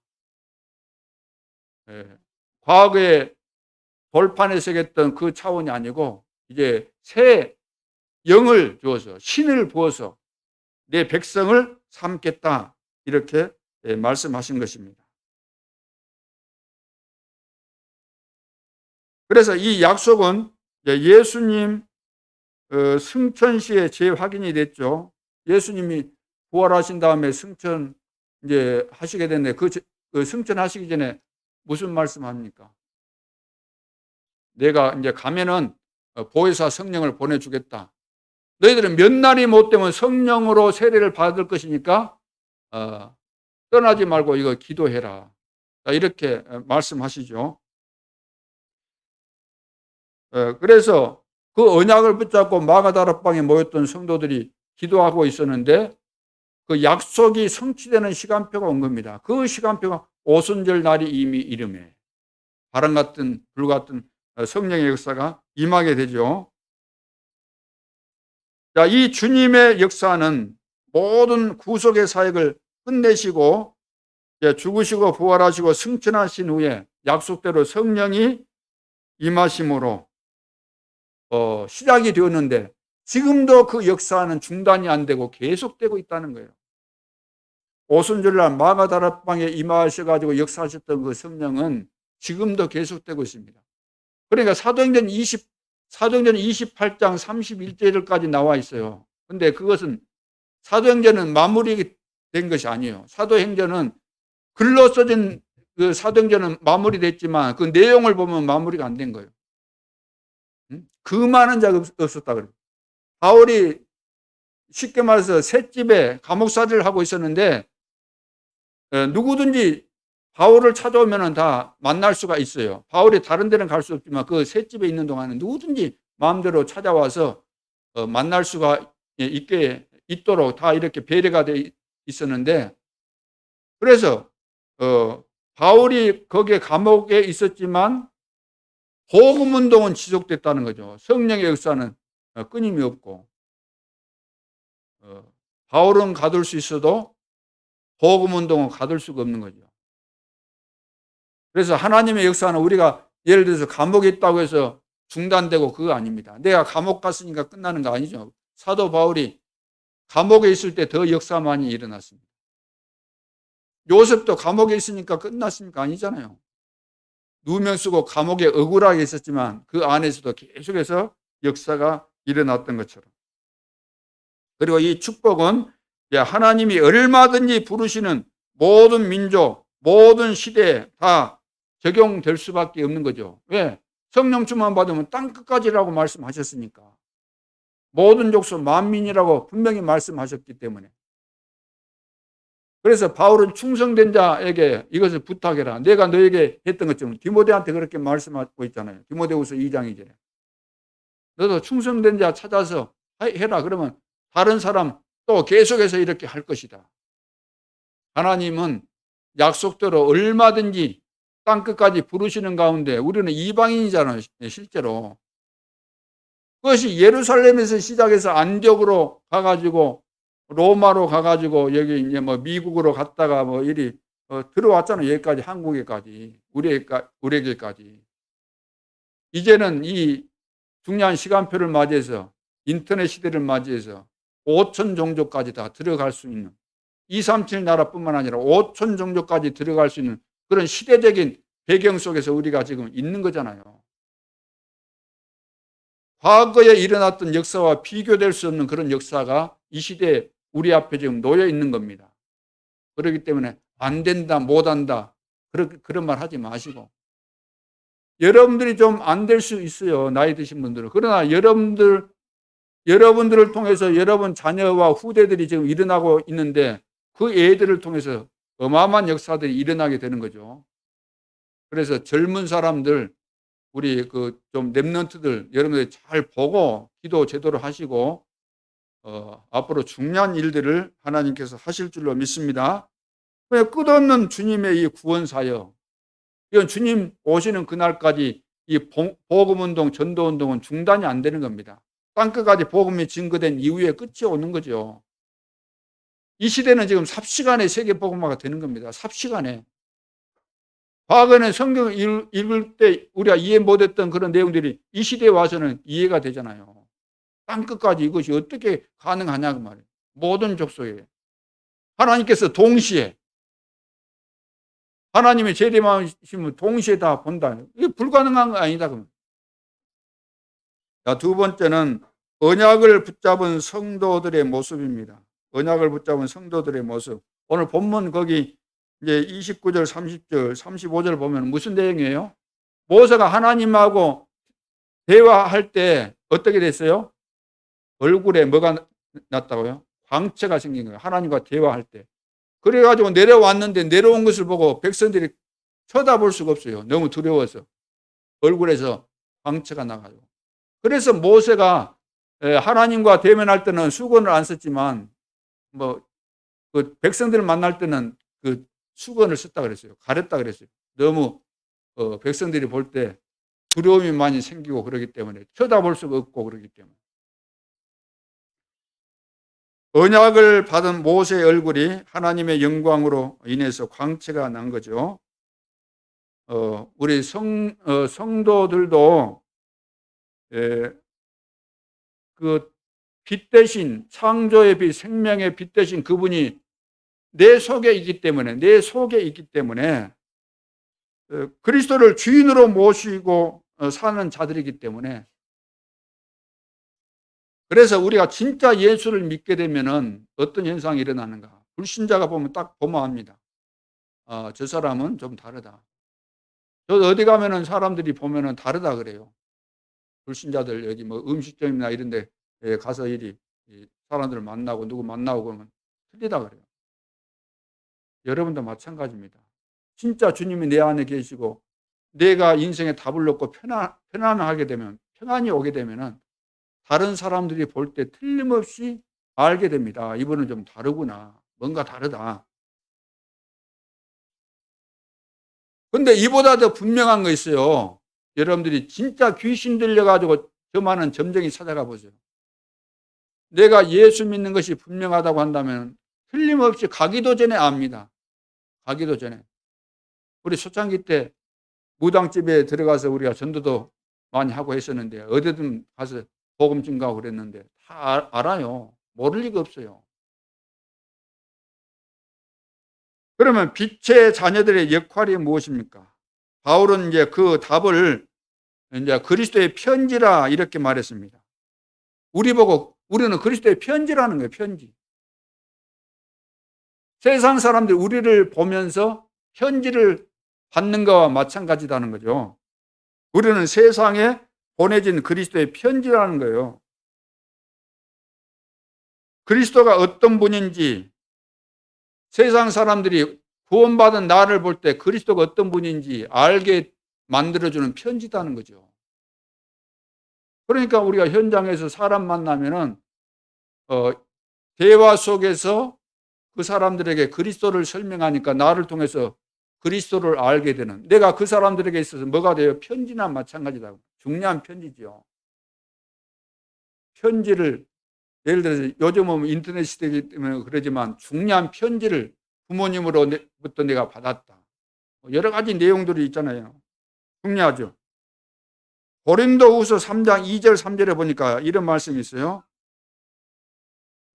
과거에 돌판에 새겼던 그 차원이 아니고 이제 새 영을 주어서 신을 부어서 내 백성을 삼겠다, 이렇게 말씀하신 것입니다. 그래서 이 약속은 예수님 승천 시에 재확인이 됐죠. 예수님이 부활하신 다음에 승천 이제 하시게 됐는데 그 승천하시기 전에 무슨 말씀합니까? 내가 이제 가면은 보혜사 성령을 보내주겠다. 너희들은 몇 날이 못 되면 성령으로 세례를 받을 것이니까 떠나지 말고 이거 기도해라. 이렇게 말씀하시죠. 그래서 그 언약을 붙잡고 마가다락방에 모였던 성도들이 기도하고 있었는데 그 약속이 성취되는 시간표가 온 겁니다. 그 시간표가 오순절 날이 이미 이름에 바람 같은 불 같은 성령의 역사가 임하게 되죠. 자, 이 주님의 역사는 모든 구속의 사역을 끝내시고 죽으시고 부활하시고 승천하신 후에 약속대로 성령이 임하심으로 시작이 되었는데 지금도 그 역사는 중단이 안 되고 계속되고 있다는 거예요. 오순절날 마가다락방에 임하셔가지고 역사하셨던 그 성령은 지금도 계속되고 있습니다. 그러니까 사도행전 28장 31절까지 나와 있어요. 근데 그것은 사도행전은 마무리된 것이 아니에요. 사도행전은 글로 써진 그 사도행전은 마무리됐지만 그 내용을 보면 마무리가 안 된 거예요. 그 많은 자가 없었다 그래요. 바울이 쉽게 말해서 셋집에 감옥살이를 하고 있었는데 누구든지 바울을 찾아오면 다 만날 수가 있어요. 바울이 다른 데는 갈 수 없지만 그 셋집에 있는 동안은 누구든지 마음대로 찾아와서 만날 수가 있도록 다 이렇게 배려가 돼 있었는데, 그래서 바울이 거기에 감옥에 있었지만 복음 운동은 지속됐다는 거죠. 성령의 역사는 끊임이 없고 바울은 가둘 수 있어도 복음 운동은 가둘 수가 없는 거죠. 그래서 하나님의 역사는 우리가 예를 들어서 감옥에 있다고 해서 중단되고 그거 아닙니다. 내가 감옥 갔으니까 끝나는 거 아니죠. 사도 바울이 감옥에 있을 때 더 역사 많이 일어났습니다. 요셉도 감옥에 있으니까 끝났습니까? 아니잖아요. 누명 쓰고 감옥에 억울하게 있었지만 그 안에서도 계속해서 역사가 일어났던 것처럼. 그리고 이 축복은 하나님이 얼마든지 부르시는 모든 민족, 모든 시대에 다 적용될 수밖에 없는 거죠. 왜? 성령 충만 받으면 땅끝까지라고 말씀하셨으니까. 모든 족속 만민이라고 분명히 말씀하셨기 때문에. 그래서 바울은 충성된 자에게 이것을 부탁해라. 내가 너에게 했던 것처럼 디모데한테 그렇게 말씀하고 있잖아요. 디모데후서 2장 2절에. 너도 충성된 자 찾아서 해라. 그러면 다른 사람 또 계속해서 이렇게 할 것이다. 하나님은 약속대로 얼마든지 땅끝까지 부르시는 가운데 우리는 이방인이잖아요. 실제로. 그것이 예루살렘에서 시작해서 안디옥으로 가가지고 로마로 가가지고 여기 이제 뭐 미국으로 갔다가 뭐 이리 들어왔잖아요. 여기까지 한국에까지 우리에게까지. 이제는 이 중요한 시간표를 맞이해서 인터넷 시대를 맞이해서 5천 종족까지 다 들어갈 수 있는 237 나라뿐만 아니라 5천 종족까지 들어갈 수 있는 그런 시대적인 배경 속에서 우리가 지금 있는 거잖아요. 과거에 일어났던 역사와 비교될 수 없는 그런 역사가 이 시대에 우리 앞에 지금 놓여 있는 겁니다. 그렇기 때문에 안 된다, 못한다 그런 말 하지 마시고, 여러분들이 좀 안 될 수 있어요. 나이 드신 분들은. 그러나 여러분들을 통해서 여러분 자녀와 후대들이 지금 일어나고 있는데 그 애들을 통해서 어마어마한 역사들이 일어나게 되는 거죠. 그래서 젊은 사람들, 우리 그 좀 렘넌트들 여러분들이 잘 보고 기도 제대로 하시고 앞으로 중요한 일들을 하나님께서 하실 줄로 믿습니다. 끝없는 주님의 이 구원 사역, 이건 주님 오시는 그날까지 이 복음운동, 전도운동은 중단이 안 되는 겁니다. 땅끝까지 복음이 증거된 이후에 끝이 오는 거죠. 이 시대는 지금 삽시간에 세계 복음화가 되는 겁니다. 삽시간에. 과거에는 성경 읽을 때 우리가 이해 못했던 그런 내용들이 이 시대에 와서는 이해가 되잖아요. 땅끝까지 이것이 어떻게 가능하냐고 말이에요. 모든 족속에 하나님께서 동시에, 하나님의 재림하시면 동시에 다 본다. 이게 불가능한 거 아니다. 그러면. 자, 두 번째는 언약을 붙잡은 성도들의 모습입니다. 언약을 붙잡은 성도들의 모습. 오늘 본문 거기 이제 29절, 30절, 35절 보면 무슨 내용이에요? 모세가 하나님하고 대화할 때 어떻게 됐어요? 얼굴에 뭐가 났다고요? 광채가 생긴 거예요. 하나님과 대화할 때. 그래가지고 내려왔는데 내려온 것을 보고 백성들이 쳐다볼 수가 없어요. 너무 두려워서. 얼굴에서 광채가 나가지고. 그래서 모세가 하나님과 대면할 때는 수건을 안 썼지만 그 백성들을 만날 때는 그 수건을 썼다 그랬어요. 가렸다 그랬어요. 너무 백성들이 볼 때 두려움이 많이 생기고 그러기 때문에, 쳐다볼 수가 없고 그러기 때문에. 언약을 받은 모세의 얼굴이 하나님의 영광으로 인해서 광채가 난 거죠. 우리 성도들도 그 빛 대신, 창조의 빛, 생명의 빛 대신 그분이 내 속에 있기 때문에, 그리스도를 주인으로 모시고 사는 자들이기 때문에, 그래서 우리가 진짜 예수를 믿게 되면은 어떤 현상이 일어나는가? 불신자가 보면 딱 보면 압니다. 저 사람은 좀 다르다. 저 어디 가면은 사람들이 보면은 다르다 그래요. 불신자들 여기 뭐 음식점이나 이런 데 가서 사람들을 만나고 누구 만나고 그러면 틀리다 그래요. 여러분도 마찬가지입니다. 진짜 주님이 내 안에 계시고 내가 인생에 답을 얻고 편안하게 되면, 평안이 오게 되면은 다른 사람들이 볼 때 틀림없이 알게 됩니다. 이분은 좀 다르구나. 뭔가 다르다. 근데 이보다 더 분명한 거 있어요. 여러분들이 진짜 귀신 들려가지고 저 많은 점쟁이 찾아가 보세요. 내가 예수 믿는 것이 분명하다고 한다면 틀림없이 가기도 전에 압니다. 가기도 전에. 우리 초창기 때 무당집에 들어가서 우리가 전도도 많이 하고 했었는데 어디든 가서 복음 증가하고 그랬는데 다 알아요. 모를 리가 없어요. 그러면 빛의 자녀들의 역할이 무엇입니까? 바울은 이제 그 답을 이제 그리스도의 편지라 이렇게 말했습니다. 우리 보고 우리는 그리스도의 편지라는 거예요. 편지. 세상 사람들이 우리를 보면서 편지를 받는 것과 마찬가지다는 거죠. 우리는 세상에 보내진 그리스도의 편지라는 거예요. 그리스도가 어떤 분인지, 세상 사람들이 구원받은 나를 볼 때 그리스도가 어떤 분인지 알게 만들어주는 편지다는 거죠. 그러니까 우리가 현장에서 사람 만나면은 대화 속에서 그 사람들에게 그리스도를 설명하니까 나를 통해서 그리스도를 알게 되는, 내가 그 사람들에게 있어서 뭐가 돼요? 편지나 마찬가지다. 중요한 편지죠. 편지를, 예를 들어서 요즘은 인터넷 시대이기 때문에 그러지만 중요한 편지를 부모님으로부터 내가 받았다. 여러 가지 내용들이 있잖아요. 중요하죠. 고린도후서 3장 2절 3절에 보니까 이런 말씀이 있어요.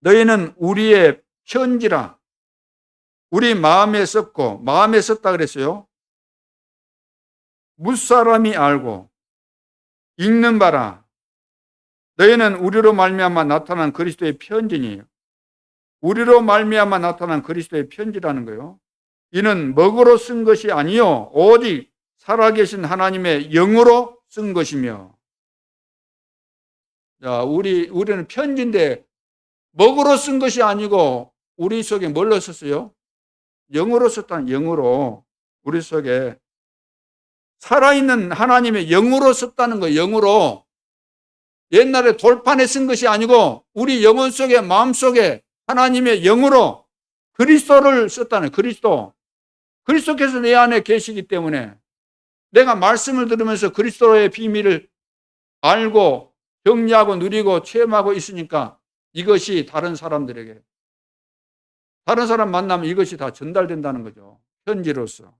너희는 우리의 편지라. 우리 마음에 썼고, 마음에 썼다 그랬어요. 무사람이 알고 읽는 바라. 너희는 우리로 말미암아 나타난 그리스도의 편지니에요. 우리로 말미암아 나타난 그리스도의 편지라는 거예요. 이는 먹으로 쓴 것이 아니요 오직 살아계신 하나님의 영으로 쓴 것이며. 자, 우리는 편지인데 먹으로 쓴 것이 아니고 우리 속에 뭘로 썼어요? 영으로 썼다는, 영으로. 우리 속에 살아있는 하나님의 영으로 썼다는 거예요. 영으로. 옛날에 돌판에 쓴 것이 아니고 우리 영혼 속에, 마음 속에 하나님의 영으로 그리스도를 썼다는, 그리스도. 그리스도께서 내 안에 계시기 때문에 내가 말씀을 들으면서 그리스도의 비밀을 알고 정리하고 누리고 체험하고 있으니까 이것이 다른 사람들에게, 다른 사람 만나면 이것이 다 전달된다는 거죠. 편지로서.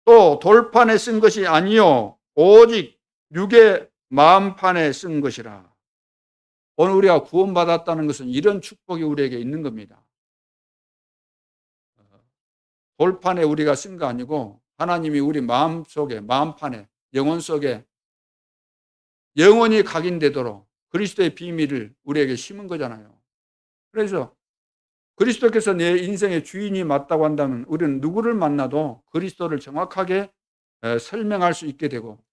또 돌판에 쓴 것이 아니요 오직 육의 마음판에 쓴 것이라. 오늘 우리가 구원받았다는 것은 이런 축복이 우리에게 있는 겁니다. 돌판에 우리가 쓴 거 아니고 하나님이 우리 마음 속에, 마음판에, 영혼 속에 영원히 각인되도록 그리스도의 비밀을 우리에게 심은 거잖아요. 그래서 그리스도께서 내 인생의 주인이 맞다고 한다면 우리는 누구를 만나도 그리스도를 정확하게 설명할 수 있게 되고,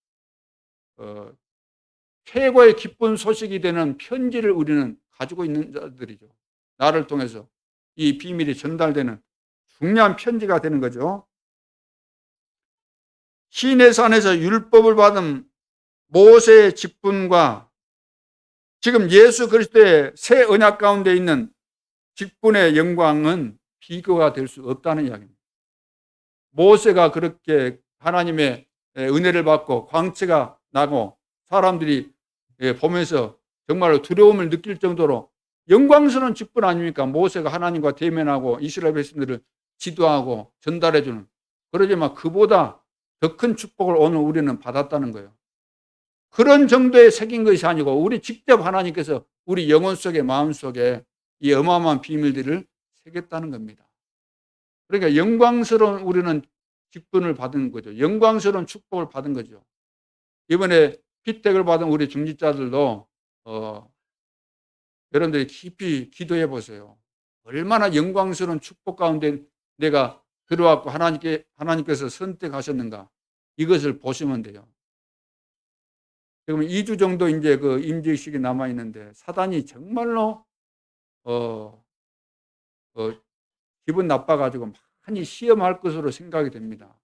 최고의 기쁜 소식이 되는 편지를 우리는 가지고 있는 자들이죠. 나를 통해서 이 비밀이 전달되는 중요한 편지가 되는 거죠. 시내산에서 율법을 받은 모세의 직분과 지금 예수 그리스도의 새 언약 가운데 있는 직분의 영광은 비교가 될 수 없다는 이야기입니다. 모세가 그렇게 하나님의 은혜를 받고 광채가 나고 사람들이 보면서 정말로 두려움을 느낄 정도로 영광스러운 직분 아닙니까? 모세가 하나님과 대면하고 이스라엘 백성들을 지도하고 전달해주는. 그러지만 그보다 더 큰 축복을 오늘 우리는 받았다는 거예요. 그런 정도의 색인 것이 아니고 우리 직접 하나님께서 우리 영혼 속에, 마음 속에 이 어마어마한 비밀들을 새겼다는 겁니다. 그러니까 영광스러운 우리는 직분을 받은 거죠. 영광스러운 축복을 받은 거죠. 이번에 피택을 받은 우리 중직자들도 여러분들이 깊이 기도해 보세요. 얼마나 영광스러운 축복 가운데 내가 들어왔고 하나님께서 선택하셨는가, 이것을 보시면 돼요. 지금 2주 정도 이제 그 임직식이 남아 있는데 사단이 정말로 기분 나빠가지고 많이 시험할 것으로 생각이 됩니다.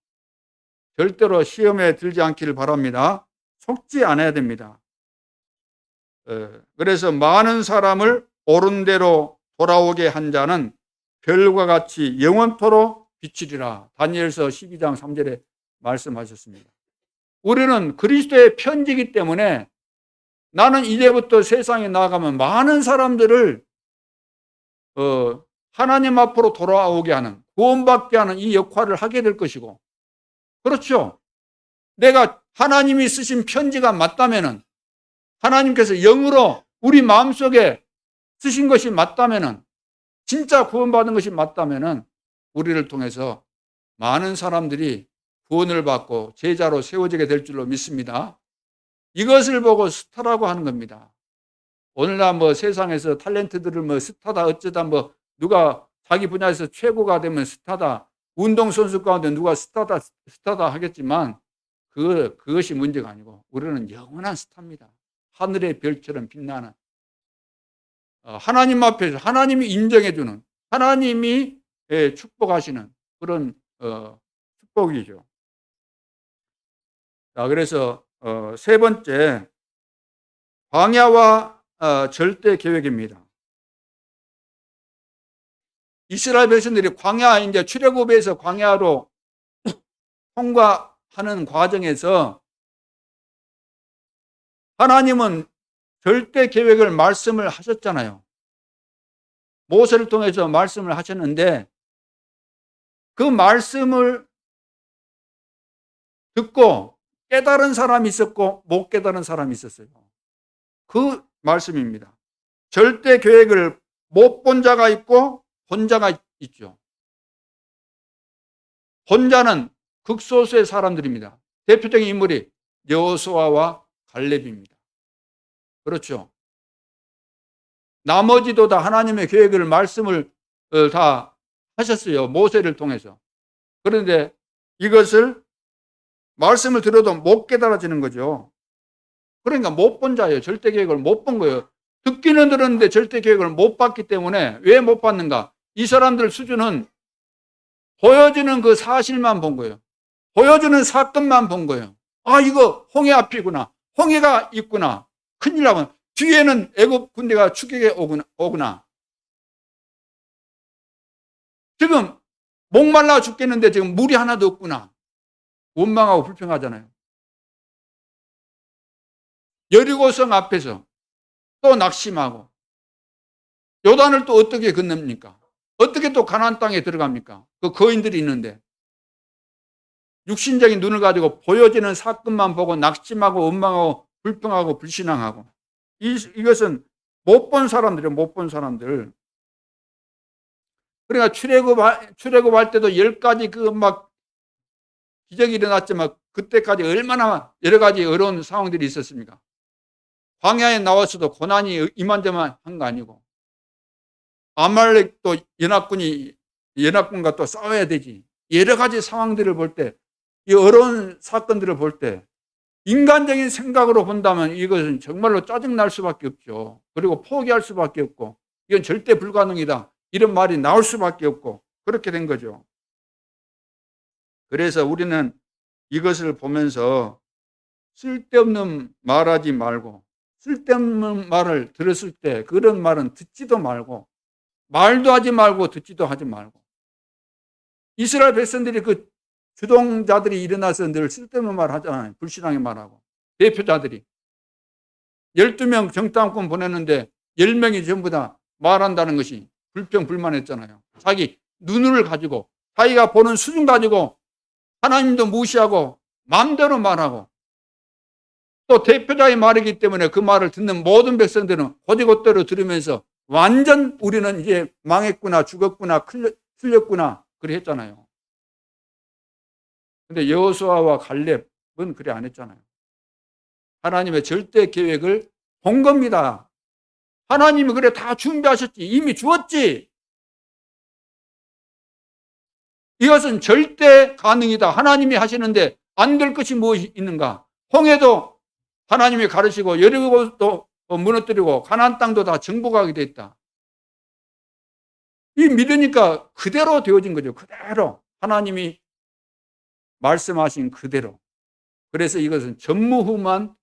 절대로 시험에 들지 않기를 바랍니다. 속지 않아야 됩니다. 그래서 많은 사람을 옳은 대로 돌아오게 한 자는 별과 같이 영원토록 비치리라. 다니엘서 12장 3절에 말씀하셨습니다. 우리는 그리스도의 편지이기 때문에 나는 이제부터 세상에 나아가면 많은 사람들을 하나님 앞으로 돌아오게 하는, 구원받게 하는 이 역할을 하게 될 것이고, 그렇죠. 내가 하나님이 쓰신 편지가 맞다면은, 하나님께서 영으로 우리 마음속에 쓰신 것이 맞다면은, 진짜 구원받은 것이 맞다면은 우리를 통해서 많은 사람들이 구원을 받고 제자로 세워지게 될 줄로 믿습니다. 이것을 보고 스타라고 하는 겁니다. 오늘날 뭐 세상에서 탤런트들을 뭐 스타다 어쩌다, 뭐 누가 자기 분야에서 최고가 되면 스타다, 운동선수 가운데 누가 스타다 하겠지만 그것이 문제가 아니고 우리는 영원한 스타입니다. 하늘의 별처럼 빛나는, 하나님 앞에서 하나님이 인정해주는, 하나님이 축복하시는 그런 축복이죠. 자, 그래서 세 번째, 광야와 절대 계획입니다. 이스라엘 백성들이 광야, 이제 출애굽에서 광야로 통과하는 과정에서 하나님은 절대 계획을 말씀을 하셨잖아요. 모세를 통해서 말씀을 하셨는데 그 말씀을 듣고 깨달은 사람이 있었고 못 깨달은 사람이 있었어요. 그 말씀입니다. 절대 계획을 못 본 자가 있고 본 자가 있죠. 본 자는 극소수의 사람들입니다. 대표적인 인물이 여호수아와 갈렙입니다. 그렇죠. 나머지도 다 하나님의 계획을 말씀을 다 하셨어요. 모세를 통해서. 그런데 이것을 말씀을 들어도 못 깨달아지는 거죠. 그러니까 못 본 자예요. 절대 계획을 못 본 거예요. 듣기는 들었는데 절대 계획을 못 봤기 때문에. 왜 못 봤는가? 이 사람들 수준은 보여지는 그 사실만 본 거예요. 보여주는 사건만 본 거예요. 아, 이거 홍해 앞이구나. 홍해가 있구나. 큰일 나면 뒤에는 애굽 군대가 추격해 오구나. 지금 목말라 죽겠는데 지금 물이 하나도 없구나. 원망하고 불평하잖아요. 여리고성 앞에서 또 낙심하고 요단을 또 어떻게 건넙니까? 어떻게 또 가나안 땅에 들어갑니까? 그 거인들이 있는데 육신적인 눈을 가지고 보여지는 사건만 보고 낙심하고 원망하고 불평하고 불신앙하고 이것은 못 본 사람들이에요. 못 본 사람들. 그러니까 출애굽할 때도 10가지 그 막 기적이 일어났지만 그때까지 얼마나 여러 가지 어려운 상황들이 있었습니까? 광야에 나와서도 고난이 이만저만 한 거 아니고 아말렉도 연합군과 또 싸워야 되지. 여러 가지 상황들을 볼 때, 이 어려운 사건들을 볼 때 인간적인 생각으로 본다면 이것은 정말로 짜증날 수밖에 없죠. 그리고 포기할 수밖에 없고 이건 절대 불가능이다. 이런 말이 나올 수밖에 없고 그렇게 된 거죠. 그래서 우리는 이것을 보면서 쓸데없는 말하지 말고 쓸데없는 말을 들었을 때 그런 말은 듣지도 말고 말도 하지 말고 듣지도 하지 말고 이스라엘 백성들이 그 주동자들이 일어나서 늘 쓸데없는 말 하잖아요. 불신앙의 말하고 대표자들이 12명 정탐꾼 보냈는데 10명이 전부 다 말한다는 것이 불평불만했잖아요. 자기 눈을 가지고 자기가 보는 수준 가지고 하나님도 무시하고 마음대로 말하고 또 대표자의 말이기 때문에 그 말을 듣는 모든 백성들은 곧이곧대로 들으면서 완전 우리는 이제 망했구나 죽었구나 틀렸구나 그래 했잖아요. 근데 여호수아와 갈렙은 그래 안 했잖아요. 하나님의 절대 계획을 본 겁니다. 하나님이 그래 다 준비하셨지. 이미 주었지. 이것은 절대 가능이다. 하나님이 하시는데 안 될 것이 무엇이 있는가? 홍해도 하나님이 가르치고 여리고도 무너뜨리고 가나안 땅도 다 정복하게 됐다. 이 믿으니까 그대로 되어진 거죠. 그대로 하나님이 말씀하신 그대로. 그래서 이것은 전무후무한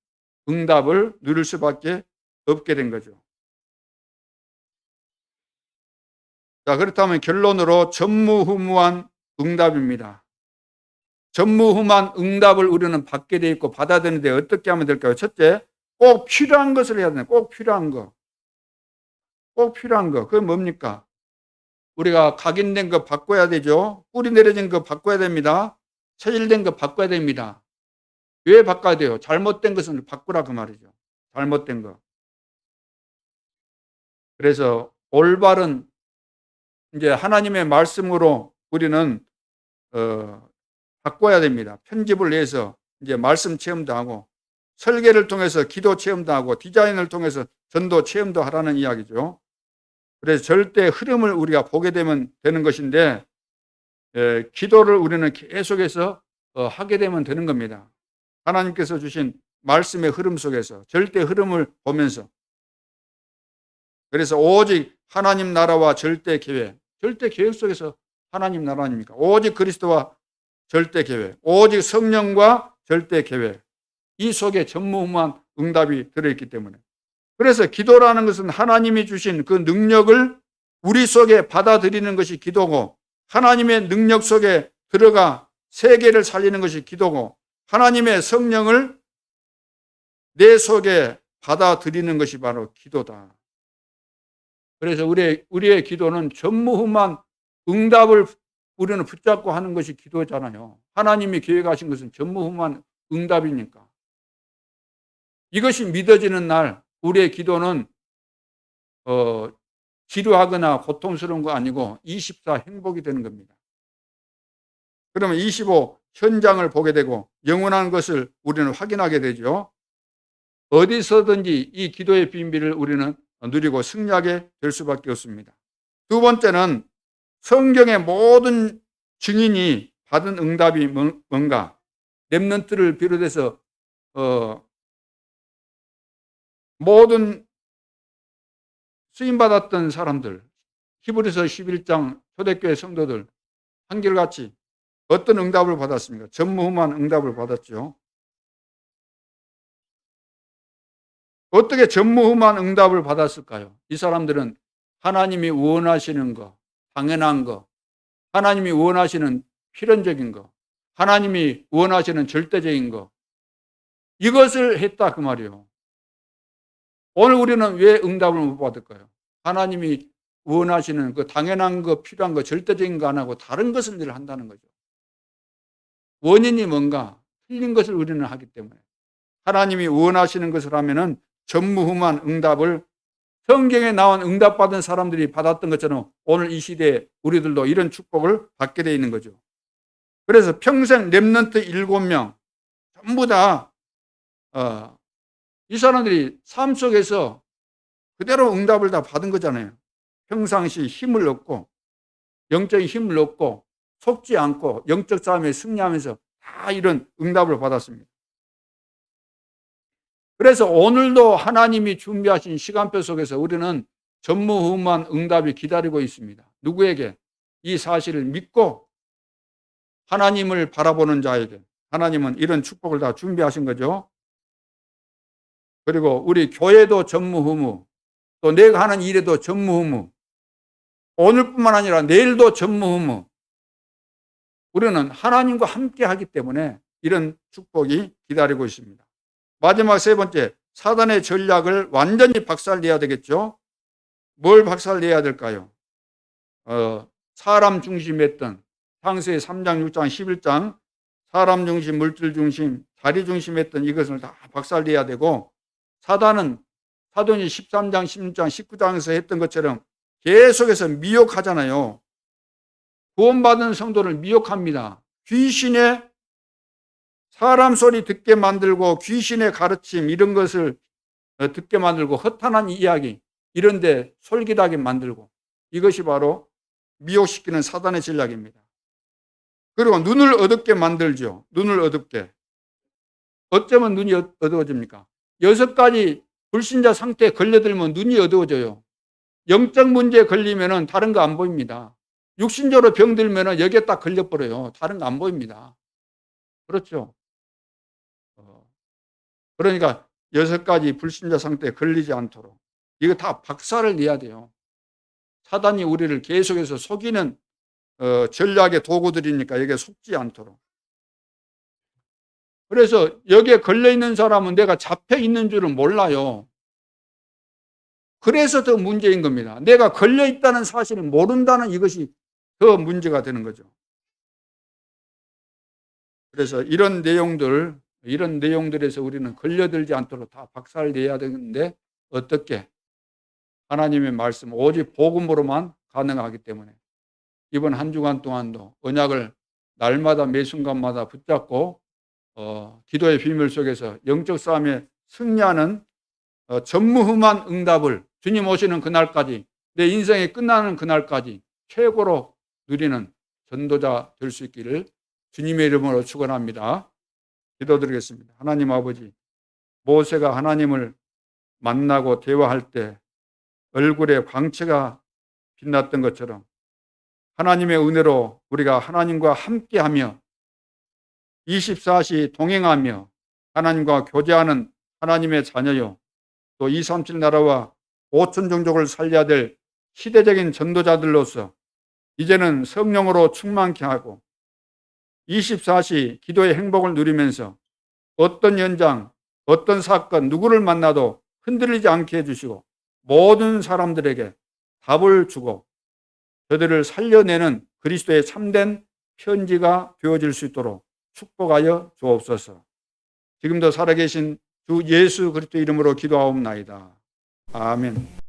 응답을 누릴 수밖에 없게 된 거죠. 자, 그렇다면 결론으로 전무후무한 응답입니다. 전무후무한 응답을 우리는 받게 돼 있고 받아들이는데 어떻게 하면 될까요? 첫째, 꼭 필요한 것을 해야 돼요. 꼭 필요한 거. 꼭 필요한 거. 그게 뭡니까? 우리가 각인된 거 바꿔야 되죠. 뿌리 내려진 거 바꿔야 됩니다. 체질된 거 바꿔야 됩니다. 왜 바꿔야 돼요? 잘못된 것은 바꾸라 그 말이죠. 잘못된 거. 그래서 올바른 이제 하나님의 말씀으로 우리는 바꿔야 됩니다. 편집을 해서 이제 말씀 체험도 하고 설계를 통해서 기도 체험도 하고 디자인을 통해서 전도 체험도 하라는 이야기죠. 그래서 절대 흐름을 우리가 보게 되면 되는 것인데 기도를 우리는 계속해서 하게 되면 되는 겁니다. 하나님께서 주신 말씀의 흐름 속에서 절대 흐름을 보면서 그래서 오직 하나님 나라와 절대 계획 속에서 하나님 나라 아닙니까? 오직 그리스도와 절대 계획, 오직 성령과 절대 계획 이 속에 전무후무한 응답이 들어있기 때문에 그래서 기도라는 것은 하나님이 주신 그 능력을 우리 속에 받아들이는 것이 기도고 하나님의 능력 속에 들어가 세계를 살리는 것이 기도고 하나님의 성령을 내 속에 받아들이는 것이 바로 기도다. 그래서 우리의 기도는 전무후무한 응답을 우리는 붙잡고 하는 것이 기도잖아요. 하나님이 계획하신 것은 전무후무한 응답이니까. 이것이 믿어지는 날 우리의 기도는 지루하거나 고통스러운 거 아니고 24 행복이 되는 겁니다. 그러면 25 현장을 보게 되고 영원한 것을 우리는 확인하게 되죠. 어디서든지 이 기도의 비밀을 우리는 누리고 승리하게 될 수밖에 없습니다. 두 번째는 성경의 모든 증인이 받은 응답이 뭔가, 렘넌트를 비롯해서 모든 쓰임받았던 사람들, 히브리서 11장 초대교회 성도들 한결같이 어떤 응답을 받았습니까? 전무후무한 응답을 받았죠. 어떻게 전무후무한 응답을 받았을까요? 이 사람들은 하나님이 원하시는 거, 당연한 거, 하나님이 원하시는 필연적인 거, 하나님이 원하시는 절대적인 거, 이것을 했다 그 말이에요. 오늘 우리는 왜 응답을 못 받을까요? 하나님이 원하시는 그 당연한 거, 필요한 거, 절대적인 거 안 하고 다른 것을 늘 한다는 거죠. 원인이 뭔가 틀린 것을 우리는 하기 때문에 하나님이 원하시는 것을 하면은 전무후무한 응답을 성경에 나온 응답받은 사람들이 받았던 것처럼 오늘 이 시대에 우리들도 이런 축복을 받게 되어 있는 거죠. 그래서 평생 렘넌트 7명 전부 다 이 사람들이 삶 속에서 그대로 응답을 다 받은 거잖아요. 평상시 힘을 얻고 영적인 힘을 얻고 속지 않고 영적 싸움에 승리하면서 다 이런 응답을 받았습니다. 그래서 오늘도 하나님이 준비하신 시간표 속에서 우리는 전무후무한 응답이 기다리고 있습니다. 누구에게? 이 사실을 믿고 하나님을 바라보는 자에게 하나님은 이런 축복을 다 준비하신 거죠. 그리고 우리 교회도 전무후무, 또 내가 하는 일에도 전무후무, 오늘뿐만 아니라 내일도 전무후무. 우리는 하나님과 함께 하기 때문에 이런 축복이 기다리고 있습니다. 마지막 세 번째, 사단의 전략을 완전히 박살내야 되겠죠. 뭘 박살내야 될까요? 사람 중심했던 창세기 3장, 6장, 11장 사람 중심, 물질 중심, 자리 중심했던 이것을 다 박살내야 되고, 사단은 사도행전 13장, 16장, 19장에서 했던 것처럼 계속해서 미혹하잖아요. 구원받은 성도를 미혹합니다. 귀신의 사람 소리 듣게 만들고 귀신의 가르침 이런 것을 듣게 만들고 허탄한 이야기 이런 데 솔깃하게 만들고, 이것이 바로 미혹시키는 사단의 전략입니다. 그리고 눈을 어둡게 만들죠. 눈을 어둡게. 어쩌면 눈이 어두워집니까? 6가지 불신자 상태에 걸려들면 눈이 어두워져요. 영적 문제에 걸리면 다른 거 안 보입니다. 육신적으로 병들면 여기에 딱 걸려버려요. 다른 거 안 보입니다. 그렇죠? 그러니까 6가지 불신자 상태에 걸리지 않도록 이거 다 박살을 내야 돼요. 사단이 우리를 계속해서 속이는 전략의 도구들이니까 여기에 속지 않도록. 그래서 여기에 걸려있는 사람은 내가 잡혀있는 줄은 몰라요. 그래서 더 문제인 겁니다. 내가 걸려있다는 사실을 모른다는 이것이 더 문제가 되는 거죠. 그래서 이런 내용들에서 우리는 걸려들지 않도록 다 박살내야 되는데, 어떻게? 하나님의 말씀 오직 복음으로만 가능하기 때문에 이번 한 주간 동안도 언약을 날마다 매 순간마다 붙잡고 기도의 비밀 속에서 영적 싸움에 승리하는 전무후무한 응답을 주님 오시는 그날까지, 내 인생이 끝나는 그날까지 최고로 누리는 전도자 될 수 있기를 주님의 이름으로 축원합니다. 기도드리겠습니다. 하나님 아버지, 모세가 하나님을 만나고 대화할 때 얼굴에 광채가 빛났던 것처럼 하나님의 은혜로 우리가 하나님과 함께하며 24시 동행하며 하나님과 교제하는 하나님의 자녀요, 또 237 나라와 5천 종족을 살려야 될 시대적인 전도자들로서 이제는 성령으로 충만케 하고 24시 기도의 행복을 누리면서 어떤 현장, 어떤 사건, 누구를 만나도 흔들리지 않게 해주시고 모든 사람들에게 답을 주고 저들을 살려내는 그리스도의 참된 편지가 되어질 수 있도록 축복하여 주옵소서. 지금도 살아계신 주 예수 그리스도 이름으로 기도하옵나이다. 아멘.